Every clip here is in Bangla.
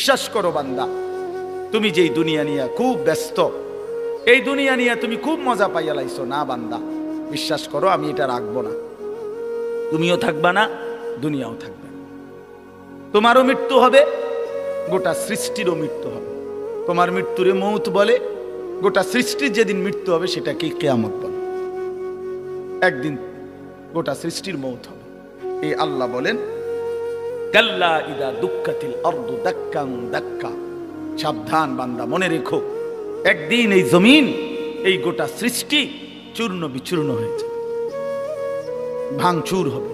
বিশ্বাস করো বান্দা, তুমি যেই দুনিয়া নিয়ে খুব ব্যস্ত, এই দুনিয়া নিয়ে তুমি খুব মজা পাইয়া লাইছো না বান্দা, বিশ্বাস করো আমি এটা রাখবো না। তুমিও থাকবা না, দুনিয়াও থাকবে না। তোমারও মৃত্যু হবে, গোটা সৃষ্টিরও মৃত্যু হবে। তোমার মৃত্যুরে মৌত বলে, গোটা সৃষ্টির যেদিন মৃত্যু হবে সেটাকে কিয়ামত বলে। একদিন গোটা সৃষ্টির মৌত হবে। এই আল্লাহ বলেন, কাল্লা ইদা দুক্কাতিল আরদু দাক্কান দাক্কা, সাবধান বান্দা, মনে রেখো একদিন এই জমিন, এই গোটা সৃষ্টি চূর্ণ বিচূর্ণ হয়ে যাবে, ভাঙচুর হবে,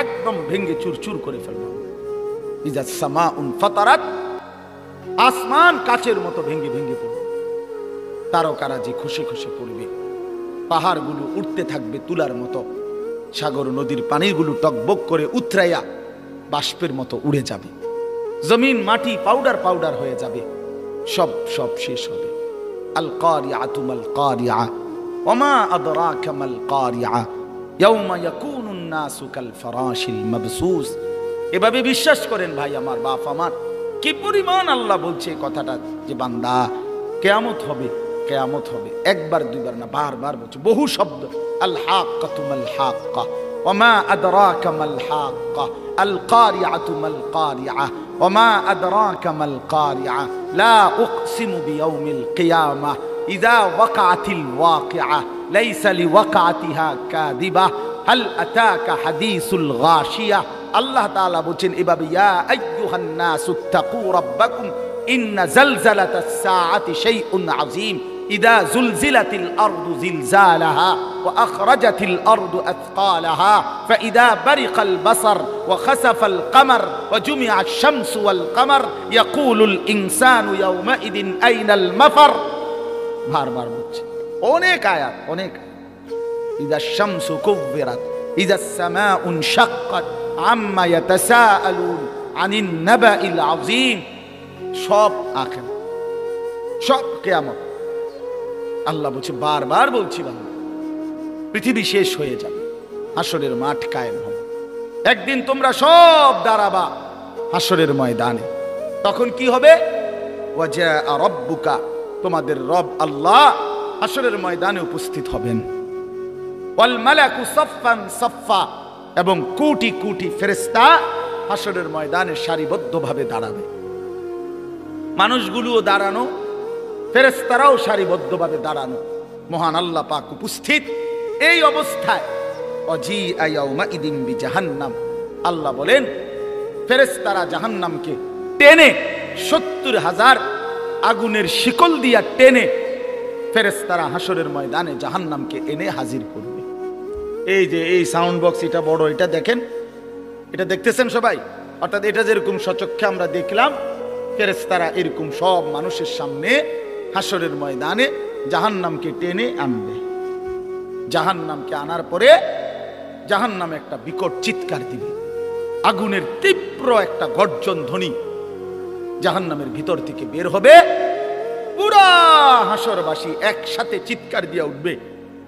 একদম ভেঙ্গে চুরচুর করে ফেলবে। ইজা সামাউন ফাতারাত, আসমান কাচের মতো ভেঙ্গে ভেঙ্গে পড়বে, তারকারাজি খুশি খুশি পড়বে, পাহাড়গুলো উঠতে থাকবে তুলার মতো, সাগর নদীর পানিগুলো টকবক করে উতরাইয়া বাষ্পের মতো উড়ে যাবে, জমিন মাটি পাউডার পাউডার হয়ে যাবে, সব সব শেষ হবে। আল কারিআতু মাল কারিআ ওমা আদরাকা মাল কারিআ ইয়াউমা ইয়াকুনুন নাসু কাল ফারাশিল মাবসুস। এভাবে বিশ্বাস করেন ভাই আমার, বাপ আমার, কি পরিমাণ আল্লাহ বলছে কথাটা, যে বান্দা কিয়ামত হবে, কিয়ামত হবে। একবার দুইবার না, বারবার বলছে, বহু শব্দ। আল হাক্কাতু মাল হাক্কা ওমা আদরাকা মাল হাক্কা আল কারিআতু মাল কারিআ ওমা আদরাকা মাল কারিআ লা উকসিমু বিয়াউমিল কিয়ামাহ ইযা ওয়াকাআতিল ওয়াকিআ লাইসা লিওয়াকাআতিহা কাযিবা হাল আতাকা হাদিসুল গাশিয়া। আল্লাহ তাআলা বলেন এভাবে, ইয়া আইয়ুহান নাসু তাকু রাব্বাকুম ইন্না জালজালাতাস সাআতি শাইউন আযীম ইযা যুলজিলাতিল আরদু জিলজালাহা ওয়া আখরাজাতিল আরদু আথকালাহা ফাইযা বারিকাল বাসার ওয়া খাসাফাল কমার ওয়া জুমিআশ শামসু ওয়াল কমার ইয়াকুলুল ইনসানু ইয়াওমাইদিন আইনাল মাফার। বারবার বলছে, অনেক আয়াত, অনেক। ইযা শামসু কুব্বিরাত ইযা সামাউ ইনশাক্কাত আম্মা ইয়াতাসাআলুন আনিন নাবাইল আযীম। সব আখিরাত, সব কিয়ামত। আল্লাহ বলছে, বারবার বলছি বান্দা, পৃথিবী শেষ হয়ে যাবে, হাসরের মাঠ কায়েম হবে, একদিন তোমরা সব দাঁড়াবা হাসরের ময়দানে। তখন কি হবে? ওয়াজা রাব্বুকা, তোমাদের রব আল্লাহ হাসরের ময়দানে উপস্থিত হবেন। ওয়াল মালাকু সাফফান সাফফা, এবং কোটি কোটি ফেরেশতা হাসরের ময়দানে সারিবদ্ধভাবে দাঁড়াবে। মানুষগুলোও দাঁড়ানো, ফেরেশতারাও সারিবদ্ধভাবে দাঁড়ানো, মহান আল্লাহ পাক উপস্থিত। এই অবস্থায় অজিআ ইয়াউমাইদিন বিজাহান্নাম, আল্লাহ বলেন ফেরেশতারা জাহান্নামকে টেনে ৭০,০০০ আগুনের শিকল দিয়া টেনে ফেরেশতারা হাসরের ময়দানে জাহান্নামকে এনে হাজির করবে। এই যে এই সাউন্ড বক্স, এটা বড়, এটা দেখেন, এটা দেখতেছেন সবাই? অর্থাৎ এটা যেরকম সচক্ষে আমরা দেখলাম, ফেরেশতারা এরকম সব মানুষের সামনে হাসরের ময়দানে জাহান্নামকে টেনে আনবে। জাহান্নামকে আনার পরে জাহান্নাম একটা বিকট চিৎকার দিবে, আগুনের তীব্র একটা গর্জন ধ্বনি জাহান্নামের ভিতর থেকে বের হবে। পুরা হাসরবাসী একসাথে চিৎকার দিয়ে উঠবে,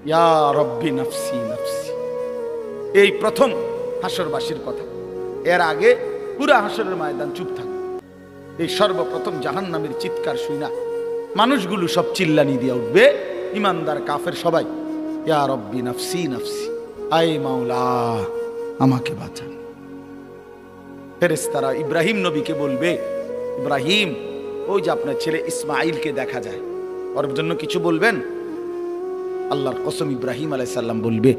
ইয়া রব্বি নাফসি নাফসি। এই প্রথম হাসরবাসীর কথা। এর আগে পুরা হাসরের ময়দান চুপ থাকে। এই সর্বপ্রথম জাহান্নামের চিৎকার শুনা মানুষগুলো সব চিল্লানি দিয়ে উঠবে, ইমানদার কাফের সবাই, ইয়া রব্বি নাফসি নাফসি, আয় মাওলা আমাকে বাঁচান। ফেরেশতারা ইব্রাহিম নবীকে বলবে, ইব্রাহিম, ওই যে আপনার ছেলে ইসমাইলকে দেখা যায়, ওর জন্য কিছু বলবেন? আল্লাহর কসম, ইব্রাহিম আলাইহিস সালাম বলবে,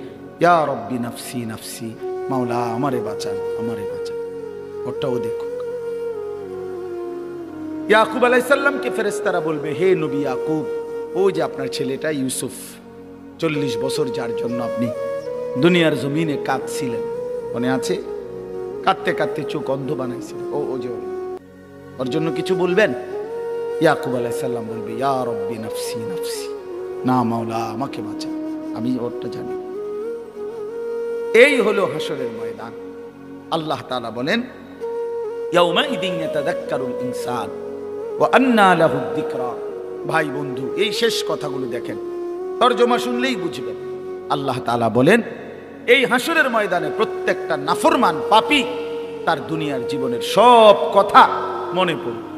ইয়া রব্বি নাফসি নাফসি, মাওলা আমারে বাঁচান, আমারে বাঁচান। ওটাও দেখো। ইয়াকুব আলাইহিস সালামকে ফেরেশতারা বলবে, হে নবী ইয়াকুব, ওই যে আপনার ছেলেটা ইউসুফ, 40 বছর যার জন্য আপনি দুনিয়ার জমিনে কাঁদছিলেন, মনে আছে? কাঁদতে কাঁদতে চোখ অন্ধ বানাইছিলেন, ও যে ওর জন্য কিছু বলবেন? ইয়াকুব আলাইহিস সালাম বলবে, ইয়া রব্বি নাফসি নাফসি, না মাওলা আমাকে বাঁচান, আমি ওরটা জানি। এই হলো হাসরের ময়দান। আল্লাহ তাআলা বলেন, ইয়াউমাইদিন ইয়াতাযাক্কারুল ইনসান ওয়া আন্না লাহুদ যিকরা। ভাই বন্ধু, এই শেষ কথাগুলো দেখেন, তরজমা শুনলেই বুঝবেন। আল্লাহ তাআলা বলেন, এই হাসরের ময়দানে প্রত্যেকটা নাফরমান পাপী তার দুনিয়ার জীবনের সব কথা মনে পড়বে।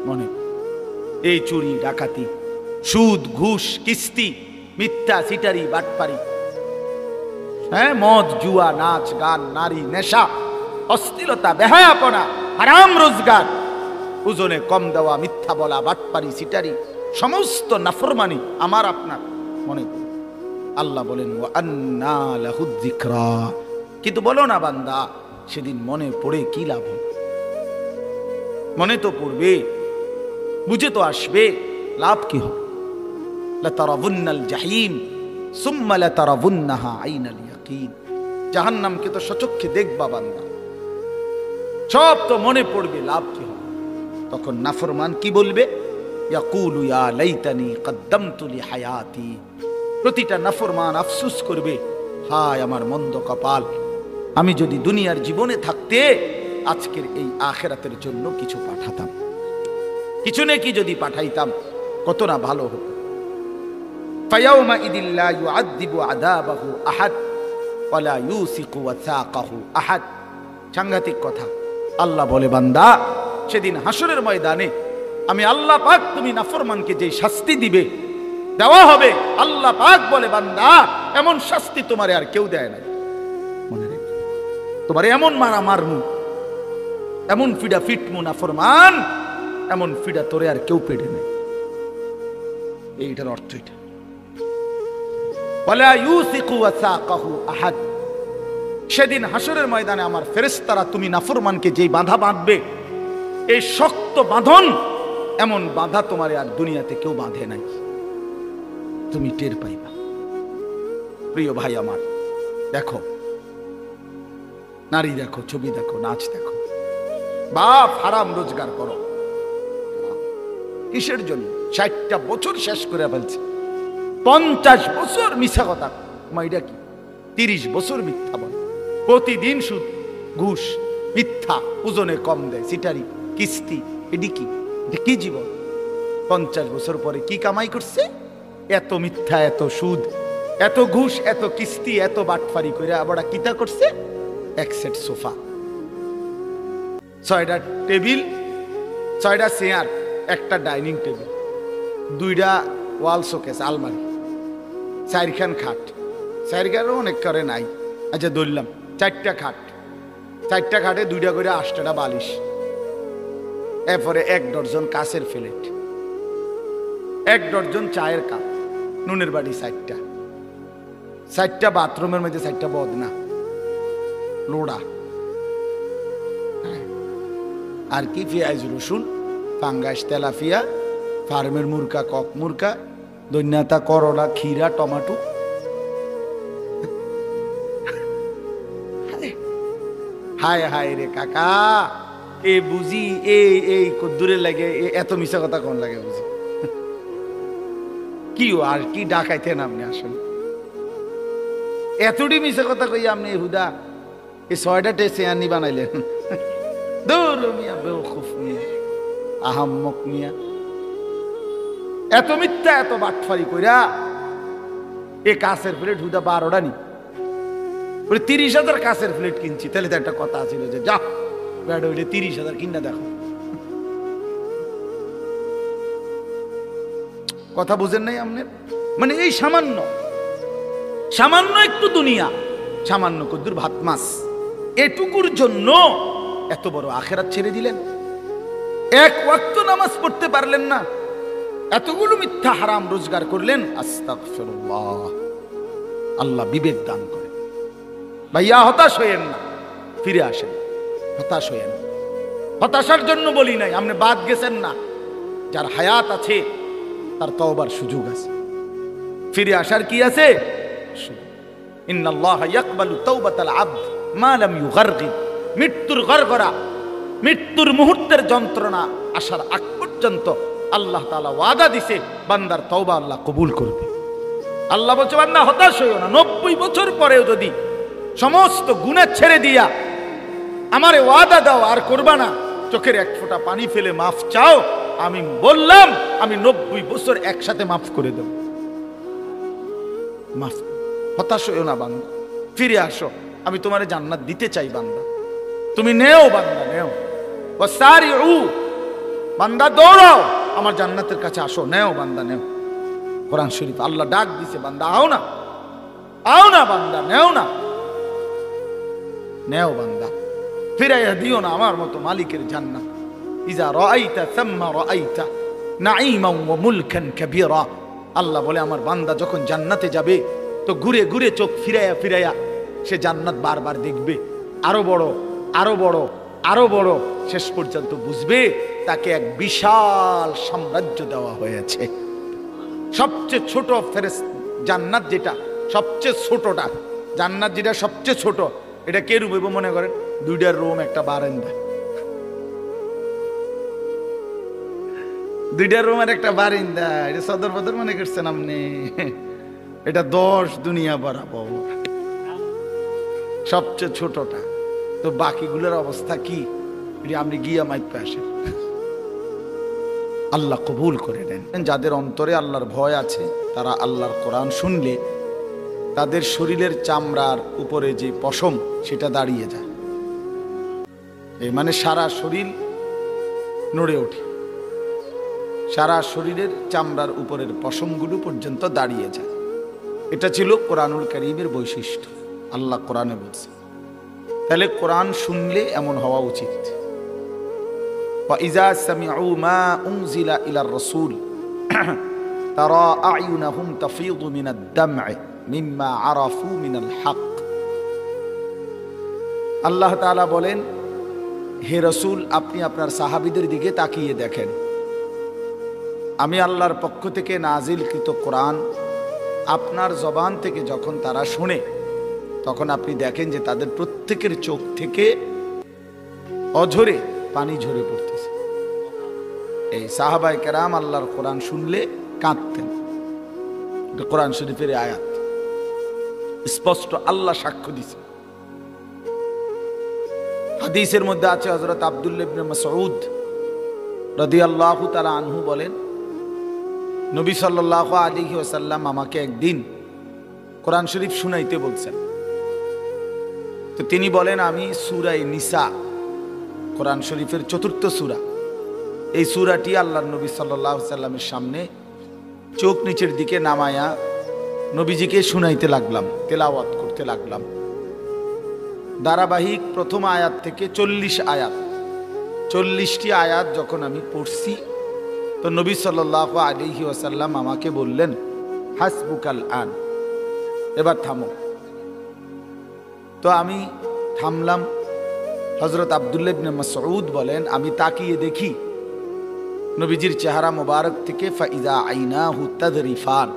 মনে, এই চুরি ডাকাতি, সুদ ঘুষ কিস্তি, মিথ্যা সিটারি বাটপারি, হ্যাঁ, মদ জুয়া নাচ গান নারী নেশা অশ্লীলতা বেহায়াপনা হারাম রোজগার, ওজনে কম দেওয়া, মিথ্যা বলা, বাটপারি সিটারি, সমস্ত নাফরমানি আমার আপনার মনে। আল্লাহ বলেন ওয়া আন্না লাহুদ যিকরা, কিন্তু বলো না বান্দা সেদিন মনে পড়ে কি লাভ হবে? মনে তো পড়বে, বুঝে তো আসবে, লাভ কি হবে? লাতারাবুন্নাল জাহিম সুম্মা লাতারাবুন্নাহা আইনাল ইয়াকিন, জাহান্নামকে তো সচক্ষে দেখবা বান্দা, সব তো মনে পড়বে, লাভ কি হবে? তখন নাফরমান কি বলবে? ইয়াকুলু ইয়া লাইতানি কদ্দামতু লিহায়াতি, প্রতিটা নাফরমান আফসোস করবে, হায় আমার মন্দ কপাল, আমি যদি দুনিয়ার জীবনে থাকতে আজকের এই আখিরাতের জন্য কিছু পাঠাতাম, কিছু নাকি যদি পাঠাইতাম কত না ভালো হতো। ফায়াউমা ইদিল লা ইউআযযিবু আযাবাহু আহাদ ওয়া লা ইউসিকু ওয়াসাকাহু আহাদ। সাংঘাতিক কথা। আল্লাহ বলে বান্দা সেদিন হাসরের ময়দানে আমি আল্লাহ পাক তুমি নাফরমানকে যে শাস্তি দিবে দেওয়া হবে, আল্লাহ পাক বলে বান্দা এমন শাস্তি তোমারে আর কেউ দেয় না। মনে রেখো, তোমারে এমন মারা মারমু, এমন ফিডা ফিটমু নাফরমান, এমন ফিডা তোরে আর কেউ পেড়ে নেই। এইটার অর্থ এটা। ওয়ালা ইউসিকু ওয়াসাকাহু আহাদ, সেদিন হাসরের ময়দানে আমার ফেরেশতারা তুমি নাফরমানকে যেই বাঁধা বাঁধবে, এই শক্ত বাঁধন, এমন বাঁধা তোমারে আর দুনিয়াতে কেউ বাঁধে নাই, তুমি টের পাইবা। প্রিয় ভাই আমার, দেখো নারী দেখো, ছবি দেখো, নাচ দেখো, বাপ হারাম রোজগার করো, কিসের জন্য? 60টা বছর শেষ করে ফেলছে, 50 বছর মিথ্যা কথা, মাইডা কি 30 বছর মিথ্যা বল, প্রতিদিন সুদ ঘুষ মিথ্যা, ওজনে কম দেয়, সিটারি কিস্তি, এডি কি, এটা কি জীবন? 50 বছর পরে কি কামাই করছে? এত মিথ্যা, এত সুদ, এত ঘুষ, এত কিস্তি, এত বাটফারি করে আবার কিতা করছে? এক সেট সোফা, 6টা টেবিল, 6টা চেয়ার, একটা ডাইনিং টেবিল, 2টা ওয়াল শোকেস আলমারি, 4খান খাট, 4খানও অনেক করে নাই, আচ্ছা ধরলাম 4টা খাট, 4টা খাটে 2টা করে 8টা বালিশ, এরপরে 1 ডজন কাঁচের প্লেট, 1 ডজন চায়ের কাপ, নুনের বাটি 4টা বাথরুমের মধ্যে 4টা বদনা লোড়া, আর কি পেঁয়াজ রসুন, ফাঙ্গাস তেলাপিয়া, ফার্মের মুরকা, কক মুরকা, দৈন্যাতা, করলা, ক্ষীরা, টমাটো, হায় হায় রে কাকা, এ বুঝি এই কদ্দুরে লাগে, এত মিশা কথা কোন লাগে বুঝি? কি আর কি ডাকাইতেন আপনি? আসলে এতটি মিশা কথা কই আপনি হুদা এই 6টা টেস্ট আনি বানাইলেন? দূর মিয়া, বেওকুফ মিয়া, আহাম্মক মিয়া, এত মিথ্যা, এত বাটফারি কইরা এ কাঁচের প্লেট হুদা 12টা নি, 30,000 কাঁচের প্লেট কিনছি, তাহলে তো একটা কথা ছিল যে যা ব্যাড হইলে 30,000 কিনা দেখো। কথা বুঝেন নাই আপনি? মানে এই সামান্য সামান্য একটু দুনিয়া, সামান্য কদ্দুর ভাত মাছ, এটুকুর জন্য এত বড় আখিরাত ছেড়ে দিলেন, 1 ওয়াক্ত নামাজ পড়তে পারলেন না, এতগুলো মিথ্যা হারাম রোজগার করলেন। আস্তাগফিরুল্লাহ, আল্লাহ বিবেক দান করে। ভাইয়া হতাশ হইেন না, ফিরে আসেন, হতাশ হইেন। হতাশার জন্য বলি নাই, আপনি বাদ গেছেন না, যার হায়াত আছে তার তওবার সুযোগ আছে, ফিরে আসার কি আছে? ইন্নাল্লাহা ইয়াকবালু তাওবাতাল আবদ মা লাম ইউগারগির, মৃত্যুর গরগরা, মৃত্যুর মুহূর্তের যন্ত্রণা আসার আগ পর্যন্ত আল্লাহ তাআলা ওয়াদা দিছে বান্দার তওবা আল্লাহ কবুল করবে। আল্লাহ বলছে বান্দা হতাশ হইও না, 90 বছর পরেও যদি সমস্ত গুনাহ ছেড়ে দিয়া আমারে ওয়াদা দাও আর করবা না, চোখের 1 ফোঁটা পানি ফেলে মাফ চাও, আমি বললাম আমি 90 বছর একসাথে মাফ করে দেব। মাফ, হতাশ হইও না বান্দা, ফিরে আসো, আমি তোমারে জান্নাত দিতে চাই বান্দা, তুমি নেও বান্দা, নেও। ওয়াসারিউ বান্দা দৌড়াও, আমার জান্নাতের কাছে আসো, নেও বান্দা নেও। কোরআন শরীফ আল্লাহ ডাক দিছে, বান্দা আও না, আও না বান্দা, নেও না, নেও বান্দা, ফিরাইয়া দিও না আমার মতো মালিকের জান্নাত। ইজা রাআইতা সাম্মা রাআইতা নাঈমান ওয়া মুলকান কাবীরা। আল্লাহ বলে আমার বান্দা যখন জান্নাতে যাবে তো ঘুরে ঘুরে চোখ ফিরাইয়া ফিরাইয়া সে জান্নাত বারবার দেখবে, আরো বড়, আরো বড়, আরো বড়, শেষ পর্যন্ত বুঝবে তাকে এক বিশাল সাম্রাজ্য দেওয়া হয়েছে। সবচেয়ে ছোট জান্নাত যেটা সবচেয়ে ছোটটা, জান্নাত যেটা সবচেয়ে ছোট, এটা কে রুম মনে করেন? 2টা রুম, একটা বারান্দা, 2টা রুম আর একটা বারান্দা। এটা সদর বদর মনে করছেন আপনি? এটা 10 দুনিয়া বরাবর সবচেয়ে ছোটটা। তো বাকিগুলোর অবস্থা কি? আপনি গিয়া মাইপে আসেন, আল্লাহ কবুল করে নেন। যাদের অন্তরে আল্লাহর ভয় আছে তারা আল্লাহর কোরআন শুনলে তাদের শরীরের চামড়ার উপরে যে পশম সেটা দাঁড়িয়ে যায়, এই মানে সারা শরীর নড়ে ওঠে, সারা শরীরের চামড়ার উপরের পশমগুলো পর্যন্ত দাঁড়িয়ে যায়। এটা ছিল কোরআনুল কারীমের বৈশিষ্ট্য, আল্লাহ কোরআনে বলছে। তাহলে কোরআন শুনলে এমন হওয়া উচিত। وَإِذَا سَمِعُوا مَا أُنزِلَ إِلَى الرَّسُولِ تَرَى أَعْيُنَهُمْ تَفِيضُ مِنَ الدَّمْعِ مِمَّا عَرَفُوا مِنَ الْحَقِّ। আল্লাহ তাআলা বলেন, হে রাসূল আপনি আপনার সাহাবীদের দিকে তাকিয়ে দেখেন, আমি আল্লাহর পক্ষ থেকে নাজিলকৃত কোরআন আপনার জবান থেকে যখন তারা শুনে তখন আপনি দেখেন যে তাদের প্রত্যেকের চোখ থেকে অঝরে পানি ঝরে পড়তেছে। এই সাহাবায়ে কেরাম আল্লাহর কোরআন শুনলে কাঁদতেন। কোরআন শরীফের আয়াত স্পষ্ট আল্লাহ সাক্ষ্য দিছে। হাদিসের মধ্যে আছে, হযরত আব্দুল্লাহ ইবনে মাসউদ রাদিয়াল্লাহু তাআলা আনহু বলেন, নবী সাল্লাল্লাহু আলাইহি ওয়াসাল্লাম আমাকে একদিন কোরআন শরীফ শুনাইতে বলছেন। তো তিনি বলেন, আমি সূরা নিসা, কোরআন শরীফের 4র্থ সূরা, এই সূরাটি আল্লাহর নবী সাল্লাল্লাহু আলাইহি ওয়াসাল্লামের সামনে চোখ নিচের দিকে নামায়া নবীজিকে শুনাইতে লাগলাম, তেলাওয়াত করতে লাগলাম। ধারাবাহিক প্রথম আয়াত থেকে 40 আয়াত, 40টি আয়াত যখন আমি পড়ছি তো নবী সাল্লাল্লাহু আলাইহি ওয়াসাল্লাম আমাকে বললেন, হাসবুকাল আন, এবার থামো। তো আমি থামলাম। হযরত আব্দুল্লাহ ইবনে মাসউদ বলেন, আমি তাকিয়ে দেখি নবীজির চেহারা মোবারক থেকে ফাইজা আইনাহু তাদরিফান,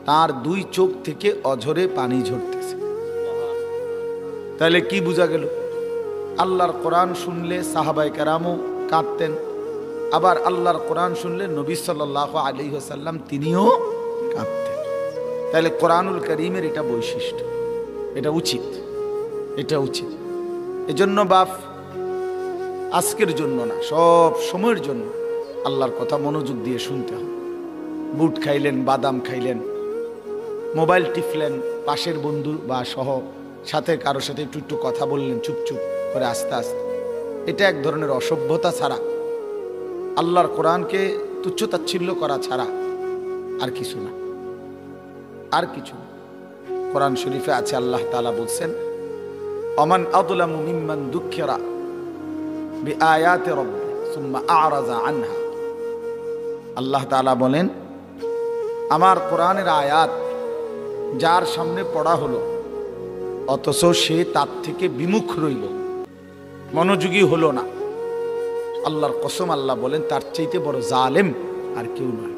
তার 2 চোখ থেকে অঝরে পানি ঝরতেছে। তাহলে কি বোঝা গেল? আল্লাহর কোরআন শুনলে সাহাবায়ে কেরামও কাঁদতেন, আবার আল্লাহর কোরআন শুনলে নবী সাল্লাল্লাহু আলাইহি ওয়াসাল্লাম তিনিও কাঁদতেন। তাহলে কোরআনুল কারীমের এটা বৈশিষ্ট্য, এটা উচিত, এটা উচিত। এজন্য বাপ আজকের জন্য না, সব সময়ের জন্য আল্লাহর কথা মনোযোগ দিয়ে শুনতে হবে। বুট খাইলেন, বাদাম খাইলেন, মোবাইল টিপলেন, পাশের বন্ধু বা সহ সাথে কারোর সাথে একটু একটু কথা বললেন চুপচুপ করে আস্তে আস্তে, এটা এক ধরনের অসভ্যতা ছাড়া, আল্লাহর কোরআনকে তুচ্ছতাচ্ছিল্য করা ছাড়া আর কিছু না, আর কিছু না। কোরআন শরীফে আছে, আল্লাহ তাআলা বলছেন, ওমান আযলামু মিম্মান দুক্কিরা বিআয়াতি রাব্বি সুম্মা আ'রাযা আনহা। আল্লাহ তাআলা বলেন, আমার কোরআনের আয়াত যার সামনে পড়া হলো অথচ সে তার থেকে বিমুখ রইল, মনোযোগী হলো না, আল্লাহর কসম আল্লাহ বলেন তার চাইতে বড় জালেম আর কেউ নয়।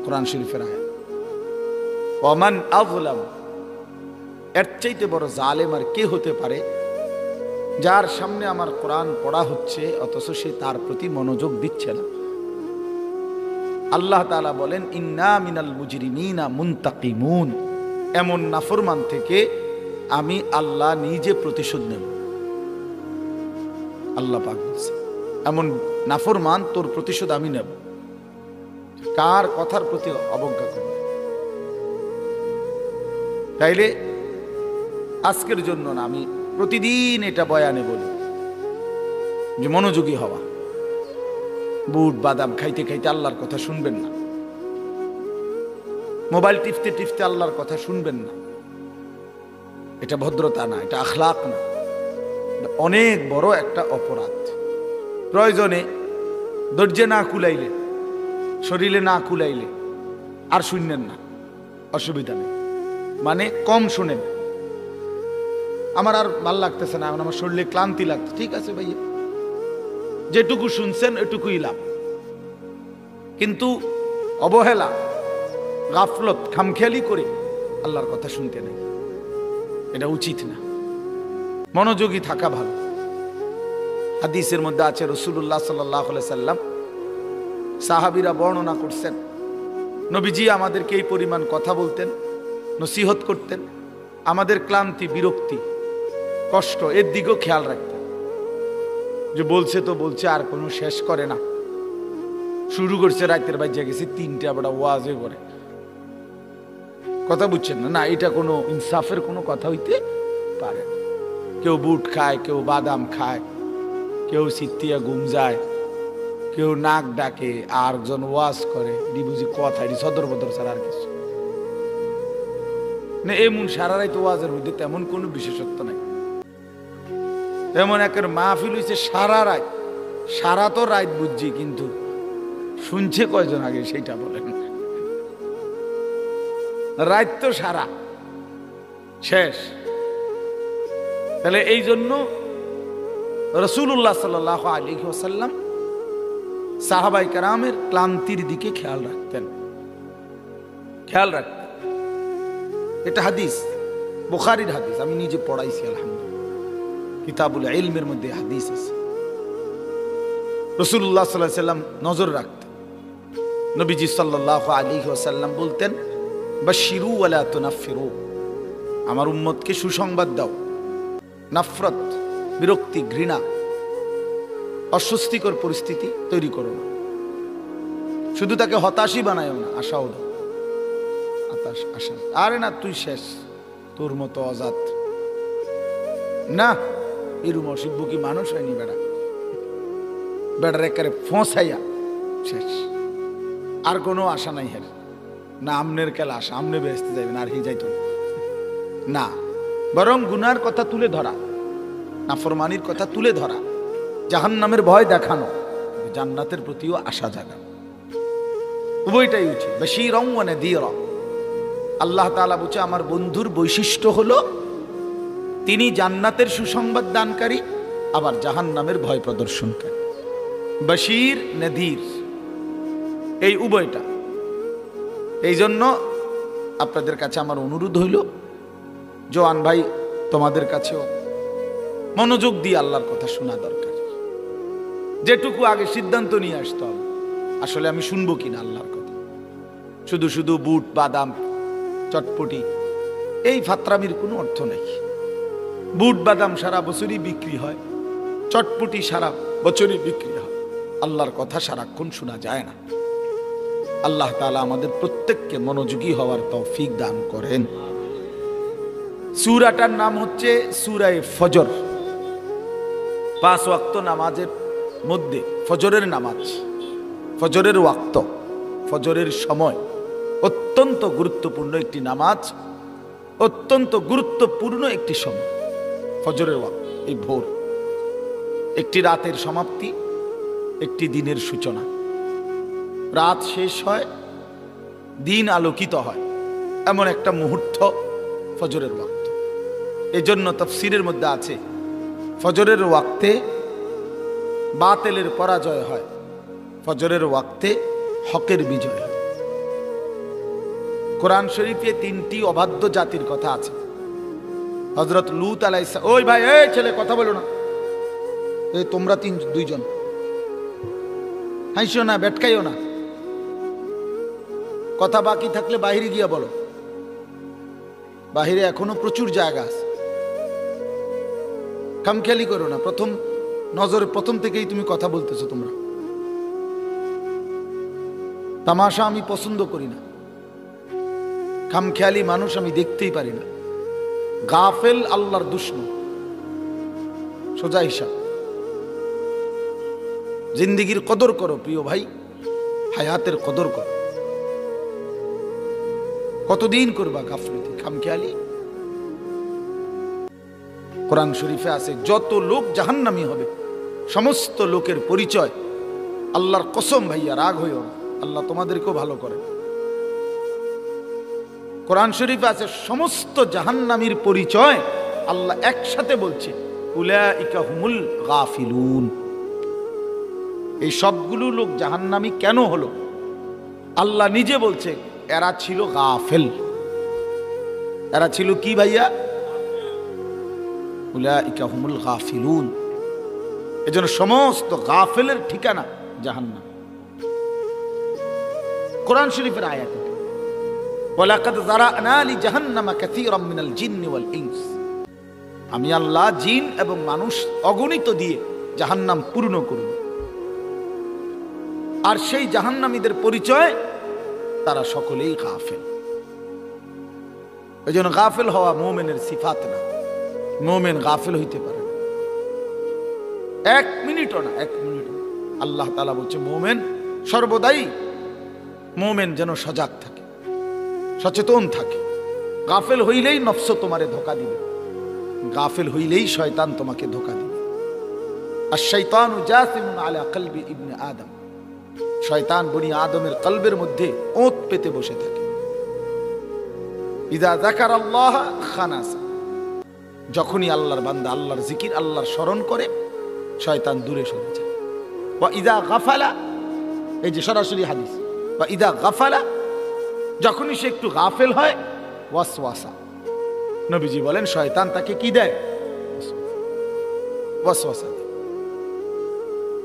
কোরআন শরীফের আয়াত, ওমান আযলাম, এর চাইতে বড় জালেম আর কে হতে পারে যার সামনে আমার কোরআন পড়া হচ্ছে অথচ সে তার প্রতি মনোযোগ দিচ্ছে না। আল্লাহ তাআলা বলেন, ইন্না মিনাল মুজরিমিনা মুনতাকিমুন, এমন নাফরমান থেকে আমি আল্লাহ নিজে প্রতিশোধ নেব। আল্লাহ পাক বলছে, এমন নাফরমান তোর প্রতিশোধ আমি নেব। কার কথার প্রতি অবজ্ঞা করবে? তাইলে আজকের জন্য না, আমি প্রতিদিন এটা বয়ানে বলি যে মনোযোগী হওয়া, বুট বাদাম খাইতে খাইতে আল্লাহর কথা শুনবেন না, মোবাইল টিপতে টিপতে আল্লাহর কথা শুনবেন না। এটা ভদ্রতা না, এটা আখলাক না, অনেক বড় একটা অপরাধ। প্রয়োজনে ধৈর্যে না কুলাইলে, শরীরে না কুলাইলে আর শুনলেন না, অসুবিধা নেই, মানে কম শুনেন। আমার আর ভাল লাগতেছে না, আমার শরীরে ক্লান্তি লাগছে, ঠিক আছে ভাইয়া, যেটুকু শুনছেন এটুকুই লাভ। কিন্তু অবহেলা, গাফলত, খামখেয়ালি করে আল্লাহর কথা শুনতে নেই, এটা উচিত না। মনোযোগী থাকা ভালো। হাদিসের মধ্যে আছে রাসূলুল্লাহ সাল্লাল্লাহু আলাইহি সাল্লাম, সাহাবীরা বর্ণনা করছেন, নবীজি আমাদেরকে এই পরিমাণ কথা বলতেন, নসিহত করতেন, আমাদের ক্লান্তি, বিরক্তি, কষ্ট এর দিকেও খেয়াল রাখতেন। যে বলছে তো বলছে, আর কোনো শেষ করে না, শুরু করছে রাতের বাজে গেছে 3টা, বড় ওয়াজে করে কথা বুঝছেন না, না এটা কোনো ইনসাফের কোনো কথা হইতে পারে না। কেউ বুট খায়, কেউ বাদাম খায়, কেউ সিত্তিয়া ঘুম যায়, কেউ নাক ডাকে, আর একজন ওয়াজ করে, বুঝি কথা এটি সদর বদর ছাড়া আর কিছু না। এমন সারা রাত ওয়াজের মধ্যে তেমন কোনো বিশেষত্ব নাই। এমন একের মাহফিল হয়েছে সারা রাত, সারা তো রাত বুঝছি, কিন্তু শুনছে কয়জন আগে সেইটা বলেন। রাত তো সারা শেষ। তাহলে এই জন্য রাসূলুল্লাহ সাল্লাল্লাহু আলাইহি ওয়াসাল্লাম সাহাবায়ে কেরামের ক্লান্তির দিকে খেয়াল রাখতেন। এটা হাদিস, বুখারীর হাদিস, আমি নিজে পড়াইছি আলহামদুলিল্লাহ, কিতাবুল ইলমের মধ্যে হাদিস আছে। রাসূলুল্লাহ সাল্লাল্লাহু আলাইহি ওয়াসাল্লাম নজর রাখতেন। নবীজি সাল্লাল্লাহু আলাইহি ওয়াসাল্লাম বলতেন, বাশিরু ওয়ালা তুনাফিরু, আমার উম্মতকে সুসংবাদ দাও, নাফরত, বিরক্তি, ঘৃণা, অস্বস্তিকর পরিস্থিতি তৈরি করো না। শুধু তাকে হতাশই বানায়ও না, আশাও দাও। আশা, আরে না তুই শেষ, তোর মতো অজাত না, এরম অসিব্য কি মানুষ হয়নি বেড়া, বেড়ার একেবারে ফোঁসাইয়া শেষ, আর কোনো আশা নাই হের না, আমনের কেলা আশা, আমনে বেহেস্তে যাইবেন, আর হি যাইতো না। বরং গুনার কথা তুলে ধরা, নাফরমানির কথা তুলে ধরা, জাহান্নামের ভয় দেখানো, জান্নাতের প্রতিও আশা জাগানো, উভয়টাই উচিত। বাশীরাও ওয়া নাযীরা। আল্লাহ তাআলা বলছে, আমার বন্ধুর বৈশিষ্ট্য হলো তিনি জান্নাতের সুসংবাদ দানকারী, আবার জাহান্নামের ভয় প্রদর্শনকারী। বাশীর, নাযীর, এই উভয়টা। এই জন্য আপনাদের কাছে আমার অনুরোধ হইল, জওয়ান ভাই তোমাদের কাছেও মনোযোগ দিয়ে আল্লাহর কথা শোনা দরকার। যেটুকু আগে সিদ্ধান্ত নিয়ে আসতে হবে, আসলে আমি শুনবো কিনা আল্লাহর কথা। শুধু শুধু বুট বাদাম চটপটি এই ফাত্রামির কোনো অর্থ নেই। বুট বাদাম সারা বছরই বিক্রি হয়, চটপটি সারা বছরই বিক্রি হয়, আল্লাহর কথা সারাক্ষণ শোনা যায় না। আল্লাহ তাআলা আমাদের প্রত্যেককে মনোযোগী হওয়ার তৌফিক দান করেন। সূরাটার নাম হচ্ছে সূরা ফজর। 5 ওয়াক্ত নামাজের মধ্যে ফজরের নামাজ, ফজরের ওয়াক্ত, ফজরের সময় অত্যন্ত গুরুত্বপূর্ণ একটি নামাজ, অত্যন্ত গুরুত্বপূর্ণ একটি সময় ফজরের ওয়াক্ত। এই ভোর একটি রাতের সমাপ্তি, একটি দিনের সূচনা। রাত শেষ হয়, দিন আলোকিত হয়, এমন একটা মুহূর্ত ফজরের ওয়াক্ত। এজন্য তাফসীরের মধ্যে আছে, ফজরের ওয়াক্তে বাতিলের পরাজয় হয়, ফজরের ওয়াক্তে হকের বিজয় হয়। কোরআন শরীফে 3টি অবাধ্য জাতির কথা আছে। হযরত লূত আলাইহিস সালাম, ওই ভাই, এই ছেলে কথা বলো না, এই তোমরা 2জন হাসিও না, বেটকাইও না, কথা বাকি থাকলে বাহিরে গিয়া বলো, বাহিরে এখনো প্রচুর জায়গা আছে। খামখেয়ালি করো না, প্রথম নজরে প্রথম থেকেই তুমি কথা বলতেছো। তোমরা তামাশা আমি পছন্দ করি না, খামখেয়ালি মানুষ আমি দেখতেই পারি না। গাফেল আল্লাহর দুশমন, সোজা হিসাব। জিন্দিগির কদর করো প্রিয় ভাই, হায়াতের কদর করো। কতদিন করবা গাফলতি, খামখেয়ালি? কোরআন শরীফে আছে যত লোক জাহান্নামী হবে সমস্ত লোকের পরিচয়, আল্লাহর কসম ভাইয়া রাগ হইও না, আল্লাহ তোমাদেরকেও ভালো করে। কোরআন শরীফে আছে সমস্ত জাহান্নামীর পরিচয় আল্লাহ একসাথে বলছে, উলাইকা হুমুল গাফিলুন। এই সবগুলো লোক জাহান্নামী কেন হলো? আল্লাহ নিজে বলছে এরা ছিল গাফেল। এরা ছিল কি ভাইয়া? উলাইকা হুমুল গাফিলুন। এজন্য সমস্ত গাফেলের ঠিকানা জাহান্নাম। কোরআন শরীফের আয়াত, ওয়ালাকাদ যারানা লিজাহান্নামা কাসীরাম মিনাল জিন্নি ওয়াল ইনস। আমি আল্লাহ জিন এবং মানুষ অগণিত দিয়ে জাহান্নাম পূর্ণ করব। আর সেই জাহান্নামীদের পরিচয় তারা সকলেই গাফেল। এজন্য গাফেল হওয়া মুমিনের সিফাত না। মুমিন গাফেল হইতে পারে না, এক মিনিটও না, এক মিনিট। আল্লাহ তাআলা বলছে মুমিন সর্বদাই, মুমিন যেন সজাগ থাকে, সচেতন থাকে। গাফেল হইলেই নফস তোমারে ধোঁকা দিবে, গাফেল হইলেই শয়তান তোমাকে ধোঁকা দিবে। আর শাইতানু জাসিমুন আলা কলবি ইবনে আদম। শয়তান বনি আদমের কলবের মধ্যে ওঁত পেতে বসে থাকে। ইযা যাকারাল্লাহ খানাসা। যখনই আল্লাহর বান্দা আল্লাহর জিকির, আল্লাহর স্মরণ করে, শয়তান দূরে সরে যায়। ওয়া ইযা গাফালা, এই যে সরাসরি হাদিস, ওয়া ইযা গাফালা, যখনই সে একটু গাফেল হয়, ওয়াসওয়াসা। নবীজি বলেন শয়তান তাকে কি দেয়? ওয়াসওয়াসা।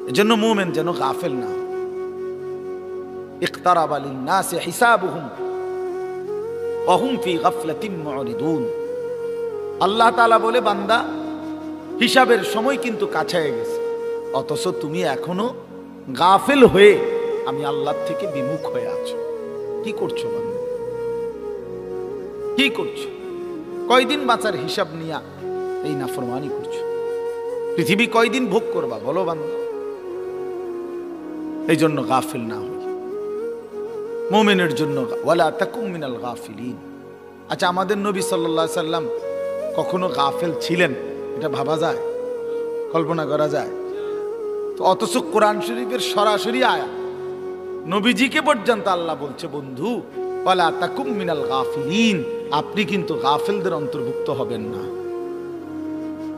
এজন্য মুমিন যেন গাফেল না হয়। ইকতারাবা লিন-নাসি হিসাবুহুম ওয়া হুম ফি গাফলাতিন মুরিদুন। আল্লাহ তাআলা বলে বান্দা হিসাবের সময় কিন্তু কাছে গেছে, অথচ তুমি এখনো গাফেল হয়ে আমি আল্লাহর থেকে বিমুখ হয়ে আছো। কি করছো বান্দা? কি করছো? কয়দিন বাঁচার হিসাব নিয়া এই নাফরমানি করছো? পৃথিবী কয়দিন ভোগ করবা বলো বান্দা? এই জন্য গাফিল না হই। মুমিনের জন্য ওয়ালা তাকুম মিনাল গাফিলিন। আচ্ছা, আমাদের নবী সাল্লাল্লাহু আলাইহি সাল্লাম কখনো গাফেল ছিলেন? এটা ভাবা যায়, কল্পনা করা যায়? তো অথচ কোরআন শরীফের সরাসরি আয়াত, নবীজিকে পর্যন্ত আল্লাহ বলছে বন্ধু ওয়ালা তাকুম মিনাল গাফিলিন, আপনি কিন্তু গাফেলদের অন্তর্ভুক্ত হবেন না।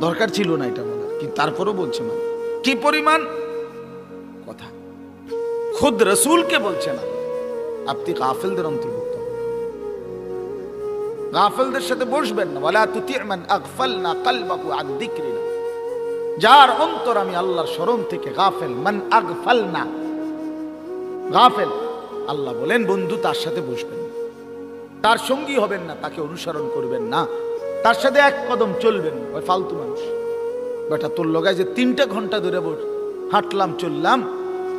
দরকার ছিল না এটা বলার, কিন্তু তারপরও বলছে না। কি পরিমাণ কথা! খুদ রাসূলকে বলছে না আপনি গাফেলদের অন্তর্ভুক্ত হবেন, গাফেলদের সাথে বসবেন না। ওয়ালা তুতি' মান আগফালনা কলবাহু আন যিকরিনা, যার অন্তর আমি আল্লাহর স্মরণ থেকে গাফেল। মান আগফালনা, গাফেল। আল্লাহ বলেন বন্ধু তার সাথে বসবেন না, তার সঙ্গী হবেন না, তাকে অনুসরণ করবেন না, তার সাথে এক কদম চলবেন না। ওই ফালতু মানুষ। বেটা তোর লগায় যে 3 ঘন্টা ধরে হাঁটলাম চললাম,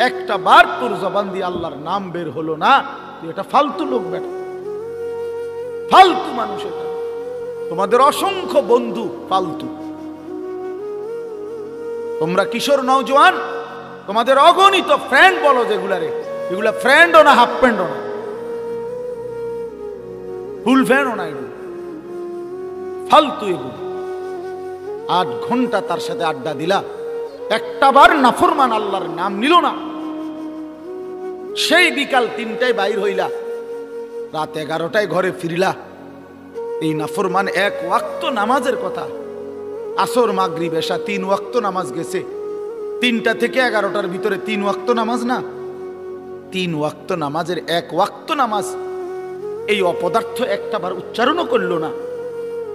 একটা বার তোর জবান দিয়ে আল্লাহর নাম বের হলো না, তুই এটা ফালতু লোক বেটা, ফালতু মানুষ। এটা তোমাদের অসংখ্য বন্ধু ফালতু। তোমরা কিশোর নওজোয়ান, তোমাদের অগণিত ফ্রেন্ড বলো যেগুলারে, এগুলা ফ্রেন্ডও না, হাফ ফ্রেন্ডও না, ফুল ফ্রেন্ডও না, এগুলো ফালতু। এগুলো 8 ঘন্টা তার সাথে আড্ডা দিলা, একটা বার নাফরমান আল্লাহর নাম নিল না, সেই বিকাল 3টায় বাইর হইলা, রাত 11টায় ঘরে ফিরলা। এই নাফরমান 1 ওয়াক্ত নামাজের কথা, আসর মাগরিব এশা 3 ওয়াক্ত নামাজ গেছে। 3টা থেকে 11টার ভিতরে 3 ওয়াক্ত নামাজ না, 3 ওয়াক্ত নামাজের 1 ওয়াক্ত নামাজ এই অপদার্থ একটা বার উচ্চারণও করলো না।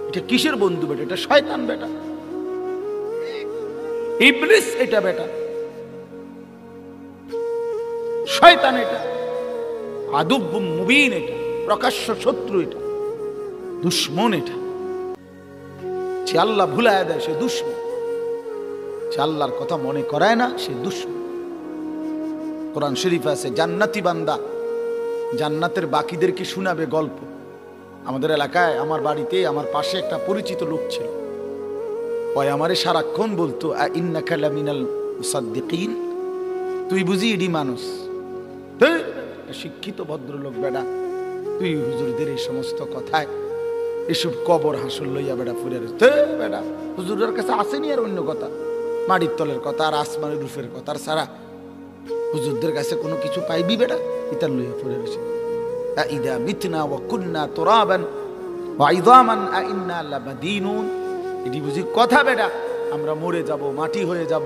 এটা কিসের বন্ধু বেটা? এটা শয়তান বেটা, ইবলিস এটা বেটা, শয়তান এটা, আদুব্বুম মুবিন এটা, প্রকাশ্য শত্রু এটা, দুশ্মন এটা। যে আল্লাহ ভুলায় দেয় সে দুশ্মন, যে আল্লাহর কথা মনে করায় না সে দুশ্মন। কোরআন শরীফ আছে জান্নাতি বান্দা জান্নাতের বাকিদেরকে শোনাবে গল্প। আমাদের এলাকায়, আমার বাড়িতে, আমার পাশে একটা পরিচিত লোক ছিল। ওই আমারে সারাক্ষণ বলতো ইন্নাকা লামিনাল মুসাদ্দিকিন, তুই বুঝি ইডি মানুষ, শিক্ষিত ভদ্রলোক বেটা, তুই হুজুরদের এই সমস্ত কথায় এসব কবর হাসল লইয়া বেটা ফুরে বেটা, হুজুরের কাছে আসেনি আর অন্য কথা, মাটির তলের কথা আর আসমানের রূপের কথা সারা হুজুরদের কাছে কোনো কিছু পাইবি বেটা, ইতার লইয়া ফুরে রয়েছে। ইদা মিতনা ওয়া কুন্না তুরাবান ওয়া ইযামান আ ইন্না লামাদিনুন, এটি বুঝি কথা বেটা, আমরা মরে যাব, মাটি হয়ে যাব,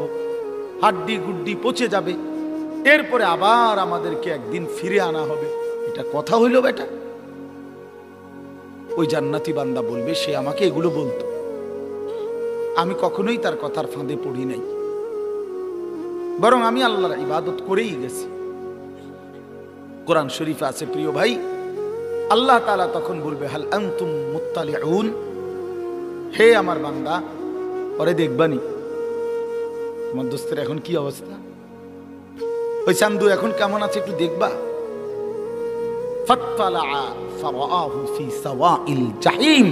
হাড্ডি গুড্ডি পচে যাবে, এরপরে আবার আমাদেরকে একদিন ফিরে আনা হবে, এটা কথা হইল বেটা? ওই জান্নাতি বান্দা বলবে সে আমাকে এগুলো বলতো, আমি কখনোই তার কথার ফাঁদে পড়ি নাই, বরং আমি আল্লাহর ইবাদত করেই গেছি। কোরআন শরীফে আছে প্রিয় ভাই, আল্লাহ তাআলা তখন বলবে হাল আনতুম মুত্তালিউন, হে আমার বান্দা পরে দেখবানি আমার দোস্তের এখন কি অবস্থা, ওই চান্দু এখন কেমন আছে একটু দেখবা। ফাত্তালা ফারাআহু ফি সাওয়াইল জাহিম,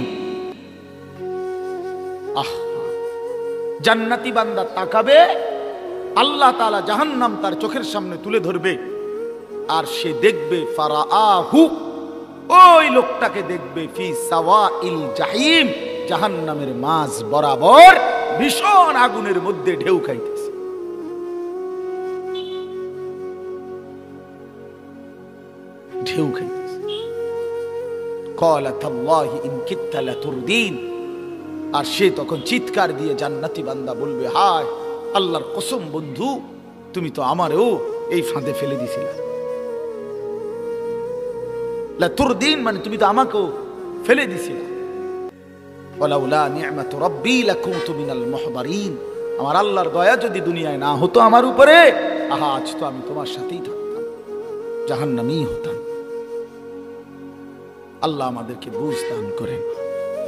জান্নাতি বান্দা তাকাবে, আল্লাহ তাআলা জাহান্নাম তার চোখের সামনে তুলে ধরবে, আর সে দেখবে ফারাআহু, ওই লোকটাকে দেখবে ফি সাওয়াইল জাহিম, জাহান্নামের মাঝ বরাবর ভীষণ আগুনের মধ্যে ঢেউ খাইতেছে। ঢেউ খাইতেছে। ক্বালা তাল্লাহি ইন কিত্তা লাতুরদিন, আর সে তখন চিৎকার দিয়ে জান্নাতি বান্দা বলবে হায় আল্লাহর কসম বন্ধু, তুমি তো আমারও এই ফাঁদে ফেলে দিছিলে। লাতুরদিন মানে তুমি তো আমাকেও ফেলে দিছিলে। ওয়ালাউলা নি'মাতু রাব্বি লাকুনতু মিনাল মুহদারিন, আমার আল্লাহর দয়া যদি দুনিয়ায় না হতো আমার উপরে, আহা আজ তো আমি তোমার সাথেই থাকতাম, জাহান্নামী হতাম। আল্লাহ আমাদেরকে বুঝ দান করেন।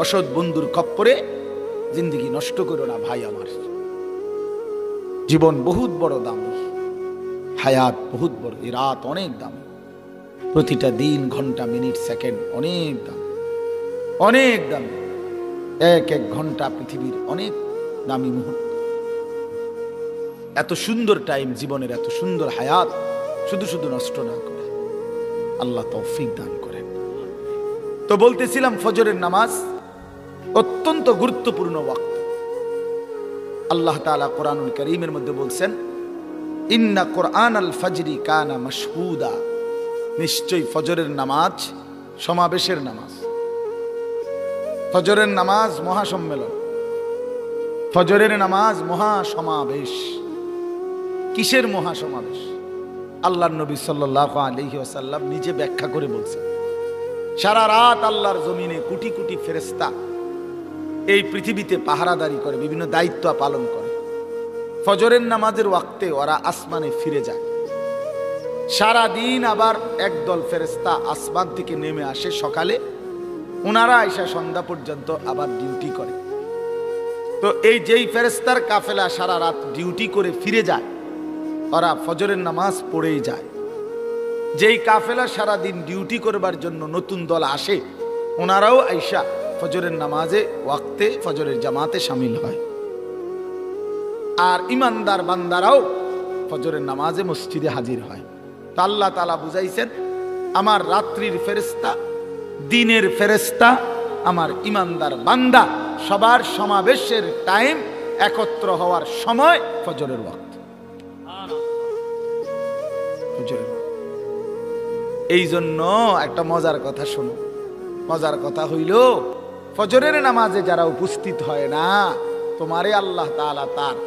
অসৎ বন্ধুর খপ্পরে জিন্দেগি নষ্ট করো না ভাই আমার। জীবন বহুত বড় দামি, হায়াত বহুত বড়, এই রাত অনেক দামি, প্রতিটা দিন ঘন্টা মিনিট সেকেন্ড অনেক দাম, অনেক দামি। এক এক ঘন্টা পৃথিবীর অনেক দামি মুহূর্ত। এত সুন্দর টাইম জীবনের, এত সুন্দর হায়াত শুধু শুধু নষ্ট না করে আল্লাহ তৌফিক দান করেন। তো বলতেছিলাম ফজরের নামাজ অত্যন্ত গুরুত্বপূর্ণ ওয়াক্ত। আল্লাহ তাআলা কোরআনুল কারীমের মধ্যে বলছেন ইন্না কুরআনাল ফাজরি কানা মাশহুদা, নিশ্চয়ই ফজরের নামাজ সমাবেশের নামাজ। ফজরের নামাজ মহাসম্মেলন, ফজরের নামাজ মহাসমাবেশ। কিসের মহাসমাবেশ? আল্লাহর নবী সাল্লাল্লাহু আলাইহি ওয়াসাল্লাম নিজে ব্যাখ্যা করে বলছেন, সারা রাত আল্লাহর জমিনে কোটি কোটি ফেরেশতা এই পৃথিবীতে পাহারাদারি করে, বিভিন্ন দায়িত্ব পালন করে। ফজরের নামাজের ওয়াক্তে ওরা আসমানে ফিরে যায়। সারা দিন আবার একদল ফেরেশতা আসমান থেকে নেমে আসে সকালে, ওনারা আইসা সন্ধ্যা পর্যন্ত আবার ডিউটি করে। তো এই যেই ফেরেশতার কাফেলা সারা রাত ডিউটি করে ফিরে যায়, ওরা ফজরের নামাজ পড়েই যায়। যেই কাফেলা সারা দিন ডিউটি করবার জন্য নতুন দল আসে, ওনারাও আইসা ফজরের নামাজে ওয়াক্তে ফজরের জামাতে শামিল হয়। আর ইমানদার বান্দারাও ফজরের নামাজে মসজিদে হাজির হয়। তো আল্লাহ তাআলা বুঝাইছেন আমার রাত্রির ফেরেশতা, দিনের ফেরেশতা, আমার ইমানদার বান্দা সবার সমাবেশের টাইম, একত্র হওয়ার সময় ফজরের ওয়াক্ত। এই জন্য একটা মজার কথা শোনো। মজার কথা হইল ফজরের নামাজে যারা উপস্থিত হয় না, তোমারে আল্লাহ তাআলা তার